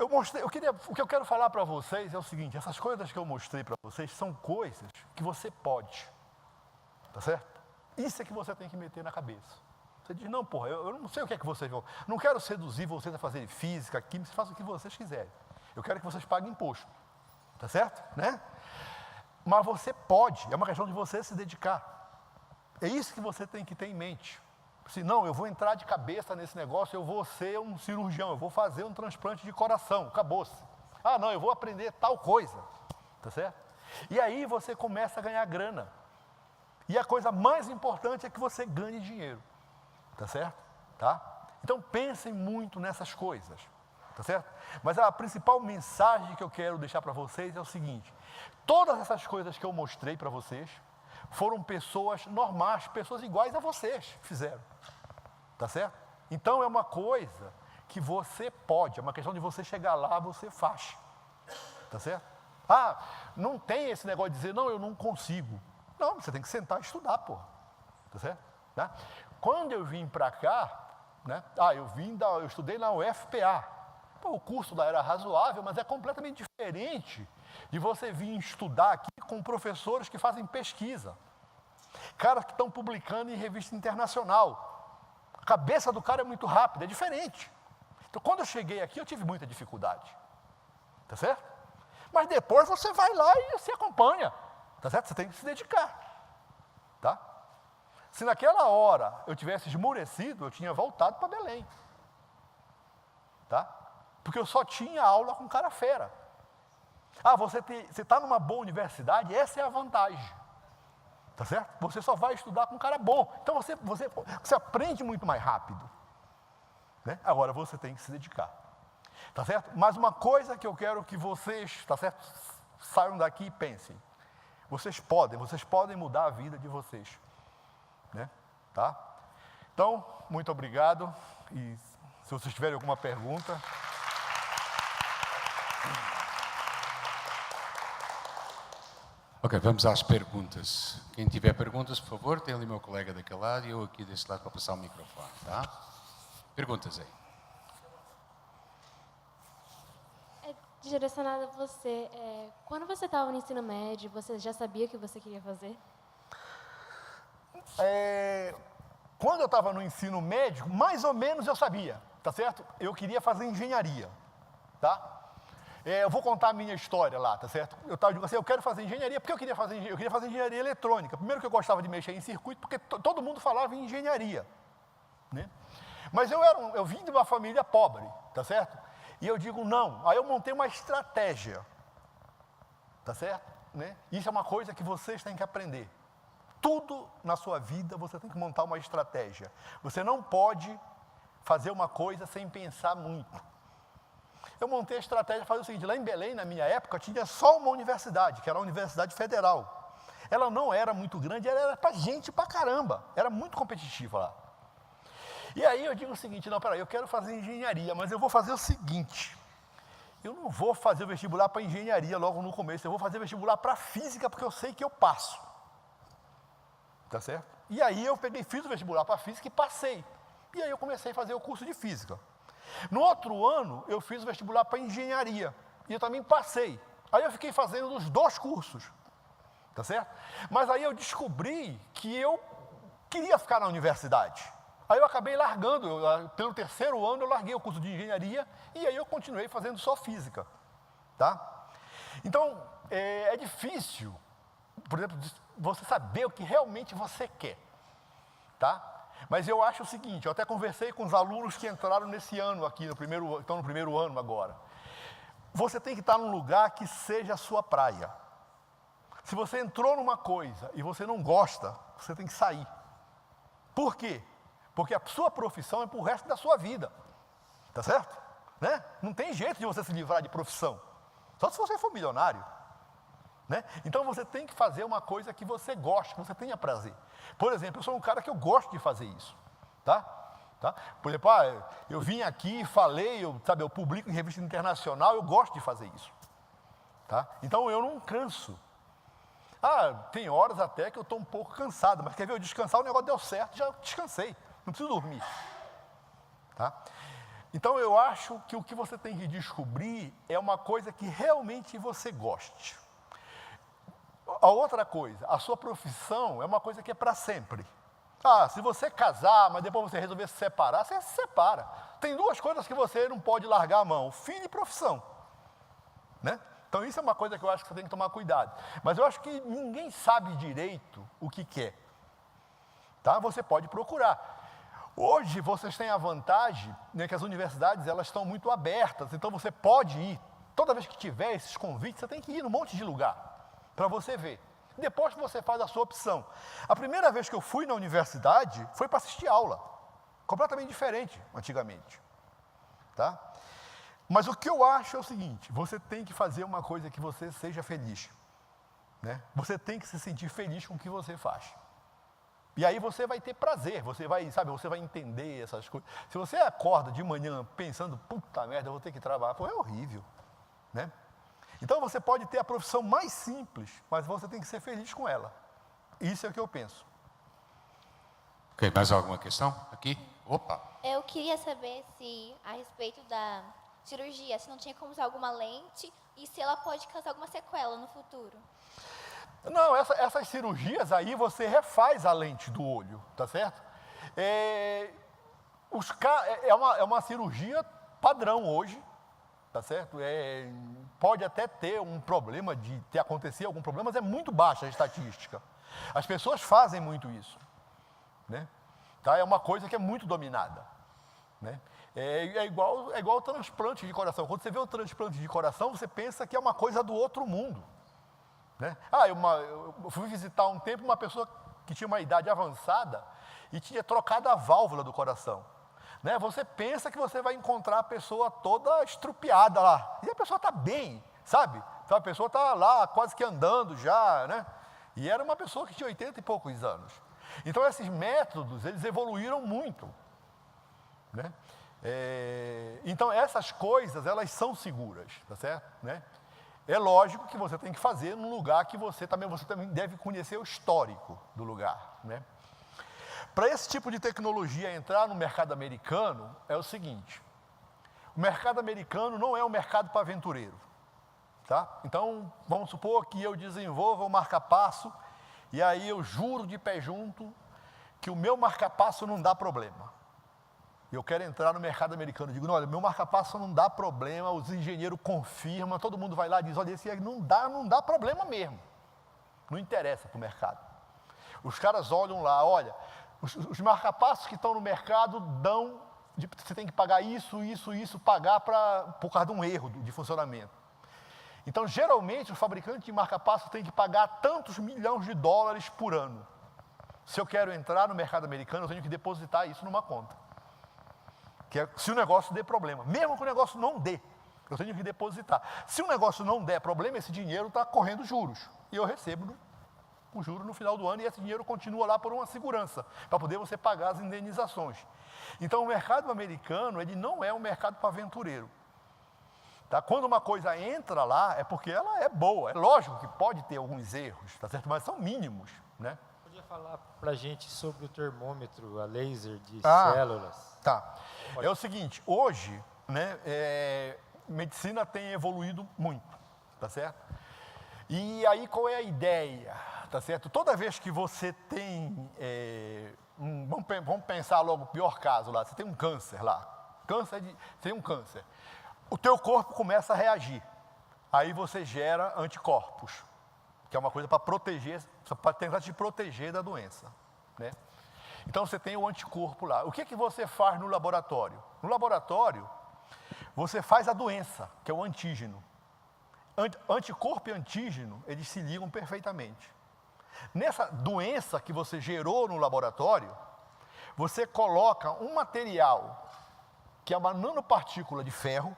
O que eu quero falar para vocês é o seguinte, essas coisas que eu mostrei para vocês são coisas que você pode, tá certo? Isso é que você tem que meter na cabeça. Você diz, não, porra, eu não sei o que é que vocês vão... Não quero seduzir vocês a fazerem física, química, vocês façam o que vocês quiserem. Eu quero que vocês paguem imposto, tá certo? Né? Mas você pode, é uma questão de você se dedicar. É isso que você tem que ter em mente. Se não, eu vou entrar de cabeça nesse negócio, eu vou ser um cirurgião, eu vou fazer um transplante de coração, acabou-se. Ah, não, eu vou aprender tal coisa, tá certo? E aí você começa a ganhar grana. E a coisa mais importante é que você ganhe dinheiro, tá certo? Tá? Então pensem muito nessas coisas, tá certo? Mas a principal mensagem que eu quero deixar para vocês é o seguinte, todas essas coisas que eu mostrei para vocês, foram pessoas normais, pessoas iguais a vocês fizeram, tá certo? Então é uma coisa que você pode, é uma questão de você chegar lá, você faz, tá certo? Ah, não tem esse negócio de dizer, não, eu não consigo. Não, você tem que sentar e estudar, porra, tá certo? Tá? Quando eu vim para cá, né? Eu estudei na UFPA. Pô, o curso lá era razoável, mas é completamente diferente de você vir estudar aqui com professores que fazem pesquisa. Caras que estão publicando em revista internacional. A cabeça do cara é muito rápida, é diferente. Então, quando eu cheguei aqui, eu tive muita dificuldade. Tá certo? Mas depois você vai lá e se acompanha. Tá certo? Você tem que se dedicar. Tá? Se naquela hora eu tivesse esmorecido, eu tinha voltado para Belém. Tá? Porque eu só tinha aula com cara fera. Ah, você está numa boa universidade, essa é a vantagem. Tá certo? Você só vai estudar com um cara bom. Então você aprende muito mais rápido. Né? Agora você tem que se dedicar. Tá certo? Mas uma coisa que eu quero que vocês, tá certo? Saiam daqui e pensem. Vocês podem mudar a vida de vocês. Né? Tá? Então, muito obrigado. E se vocês tiverem alguma pergunta... Ok, vamos às perguntas. Quem tiver perguntas, por favor, tem ali meu colega daquele lado e eu aqui desse lado para passar o microfone, tá? Perguntas aí. Direcionada a você, quando você estava no ensino médio, você já sabia o que você queria fazer? Quando eu estava no ensino médio, mais ou menos eu sabia, tá certo? Eu queria fazer engenharia, tá? Eu vou contar a minha história lá, tá certo? Eu estava dizendo assim, eu quero fazer engenharia, porque eu queria fazer engenharia eletrônica. Primeiro que eu gostava de mexer em circuito, porque todo mundo falava em engenharia, né? Mas eu vim de uma família pobre, tá certo? E eu digo não. Aí eu montei uma estratégia, tá certo? Né? Isso é uma coisa que vocês têm que aprender. Tudo na sua vida você tem que montar uma estratégia. Você não pode fazer uma coisa sem pensar muito. Eu montei a estratégia de fazer o seguinte, lá em Belém, na minha época, tinha só uma universidade, que era a Universidade Federal. Ela não era muito grande, ela era para gente pra caramba, era muito competitiva lá. E aí eu digo o seguinte, não, peraí, eu quero fazer engenharia, mas eu vou fazer o seguinte, eu não vou fazer o vestibular para engenharia logo no começo, eu vou fazer vestibular para física, porque eu sei que eu passo. Tá certo? E aí eu fiz o vestibular para física e passei. E aí eu comecei a fazer o curso de física. No outro ano, eu fiz o vestibular para engenharia, e eu também passei. Aí eu fiquei fazendo os 2 cursos, tá certo? Mas aí eu descobri que eu queria ficar na universidade. Aí eu acabei largando, pelo 3º ano eu larguei o curso de engenharia, e aí eu continuei fazendo só física, tá? Então, é difícil, por exemplo, você saber o que realmente você quer, tá? Mas eu acho o seguinte, eu até conversei com os alunos que entraram nesse ano aqui, estão no primeiro ano agora. Você tem que estar num lugar que seja a sua praia. Se você entrou numa coisa e você não gosta, você tem que sair. Por quê? Porque a sua profissão é para o resto da sua vida. Tá certo? Né? Não tem jeito de você se livrar de profissão. Só se você for milionário. Né? Então você tem que fazer uma coisa que você goste, que você tenha prazer. Por exemplo, eu sou um cara que eu gosto de fazer isso. Tá? Por exemplo, eu vim aqui e falei, eu publico em revista internacional, eu gosto de fazer isso. Tá? Então eu não canso. Tem horas até que eu estou um pouco cansado, mas quer ver eu descansar, o negócio deu certo, já descansei. Não preciso dormir. Tá? Então eu acho que o que você tem que descobrir é uma coisa que realmente você goste. A outra coisa, a sua profissão é uma coisa que é para sempre. Se você casar, mas depois você resolver se separar, você se separa. Tem 2 coisas que você não pode largar a mão, filho e profissão. Né? Então isso é uma coisa que eu acho que você tem que tomar cuidado. Mas eu acho que ninguém sabe direito o que quer. Tá? Você pode procurar. Hoje vocês têm a vantagem, né, que as universidades elas estão muito abertas, então você pode ir. Toda vez que tiver esses convites, você tem que ir num monte de lugar para você ver. Depois que você faz a sua opção. A primeira vez que eu fui na universidade foi para assistir aula. Completamente diferente antigamente. Tá? Mas o que eu acho é o seguinte, você tem que fazer uma coisa que você seja feliz. Né? Você tem que se sentir feliz com o que você faz. E aí você vai ter prazer, você vai entender essas coisas. Se você acorda de manhã pensando, puta merda, eu vou ter que trabalhar, é horrível. Né? Então você pode ter a profissão mais simples, mas você tem que ser feliz com ela. Isso é o que eu penso. Ok, mais alguma questão? Aqui? Opa! Eu queria saber se, a respeito da cirurgia, se não tinha como usar alguma lente e se ela pode causar alguma sequela no futuro. Não, essas cirurgias aí você refaz a lente do olho, tá certo? É uma cirurgia padrão hoje, tá certo? Pode até ter um problema de acontecer algum problema, mas é muito baixa a estatística. As pessoas fazem muito isso, né? Tá? É uma coisa que é muito dominada, né? É igual o transplante de coração. Quando você vê o transplante de coração, você pensa que é uma coisa do outro mundo. Né? Eu fui visitar um tempo uma pessoa que tinha uma idade avançada e tinha trocado a válvula do coração. Né? Você pensa que você vai encontrar a pessoa toda estrupiada lá. E a pessoa está bem, sabe? Então a pessoa está lá quase que andando já, né? E era uma pessoa que tinha 80 e poucos anos. Então esses métodos, eles evoluíram muito. Né? Então essas coisas, elas são seguras, tá certo? Né? É lógico que você tem que fazer num lugar que você também deve conhecer o histórico do lugar, né? Para esse tipo de tecnologia entrar no mercado americano, é o seguinte: o mercado americano não é um mercado para aventureiro, tá? Então, vamos supor que eu desenvolva o marca-passo e aí eu juro de pé junto que o meu marca-passo não dá problema. Eu quero entrar no mercado americano. Digo, não, olha, meu marca-passo não dá problema, os engenheiros confirmam, todo mundo vai lá e diz, olha, esse não dá problema mesmo. Não interessa para o mercado. Os caras olham lá, olha, os marca-passos que estão no mercado dão, você tem que pagar isso, pagar por causa de um erro de funcionamento. Então, geralmente, o fabricante de marca-passo tem que pagar tantos milhões de dólares por ano. Se eu quero entrar no mercado americano, eu tenho que depositar isso numa conta. Que é, se o negócio der problema, mesmo que o negócio não dê, eu tenho que depositar. Se o negócio não der problema, esse dinheiro está correndo juros. E eu recebo o juro no final do ano e esse dinheiro continua lá por uma segurança, para poder você pagar as indenizações. Então, o mercado americano, ele não é um mercado para aventureiro. Tá? Quando uma coisa entra lá, é porque ela é boa. É lógico que pode ter alguns erros, tá certo? Mas são mínimos, né? Podia falar para a gente sobre o termômetro a laser de células? Tá. É o seguinte, hoje, né, medicina tem evoluído muito, tá certo? E aí qual é a ideia, tá certo? Toda vez que você tem, vamos pensar logo o pior caso lá, você tem um câncer lá, tem um câncer, o teu corpo começa a reagir, aí você gera anticorpos, que é uma coisa para proteger, para tentar te proteger da doença, né? Então, você tem o anticorpo lá. O que você faz no laboratório? No laboratório, você faz a doença, que é o antígeno. Anticorpo e antígeno, eles se ligam perfeitamente. Nessa doença que você gerou no laboratório, você coloca um material, que é uma nanopartícula de ferro,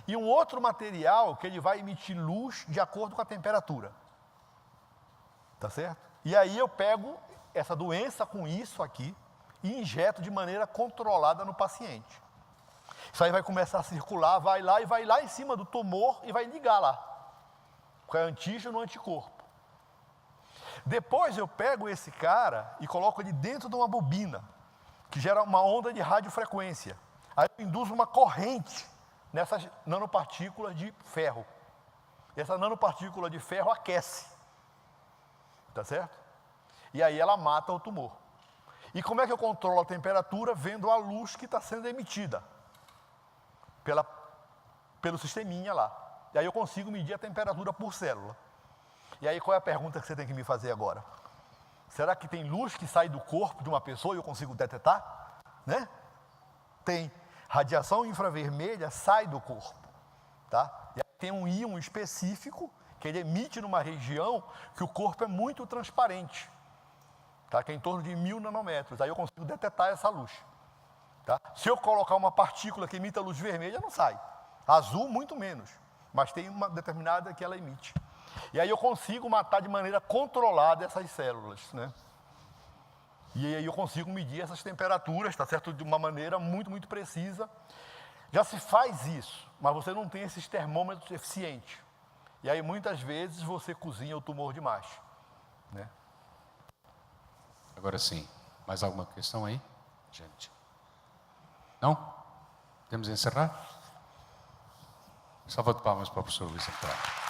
e um outro material que ele vai emitir luz de acordo com a temperatura. Tá certo? E aí eu pego essa doença com isso aqui e injeto de maneira controlada no paciente. Isso aí vai começar a circular, vai lá em cima do tumor e vai ligar lá. Porque é antígeno, anticorpo. Depois eu pego esse cara e coloco ele dentro de uma bobina, que gera uma onda de radiofrequência. Aí eu induzo uma corrente nessas nanopartículas de ferro. Essa nanopartícula de ferro aquece. Tá certo? E aí ela mata o tumor. E como é que eu controlo a temperatura? Vendo a luz que está sendo emitida pelo sisteminha lá. E aí eu consigo medir a temperatura por célula. E aí qual é a pergunta que você tem que me fazer agora? Será que tem luz que sai do corpo de uma pessoa e eu consigo detectar? Né? Tem. Radiação infravermelha sai do corpo. Tá? E aí tem um íon específico que ele emite numa região que o corpo é muito transparente. Tá? Que é em torno de 1000 nanômetros. Aí eu consigo detectar essa luz. Tá? Se eu colocar uma partícula que emita luz vermelha, não sai. Azul, muito menos. Mas tem uma determinada que ela emite. E aí eu consigo matar de maneira controlada essas células, né? E aí eu consigo medir essas temperaturas, tá certo? De uma maneira muito, muito precisa. Já se faz isso, mas você não tem esses termômetros eficientes. E aí muitas vezes você cozinha o tumor demais, né? Agora sim, mais alguma questão aí, gente? Não? Podemos encerrar? Salva de palmas para o professor Luís António.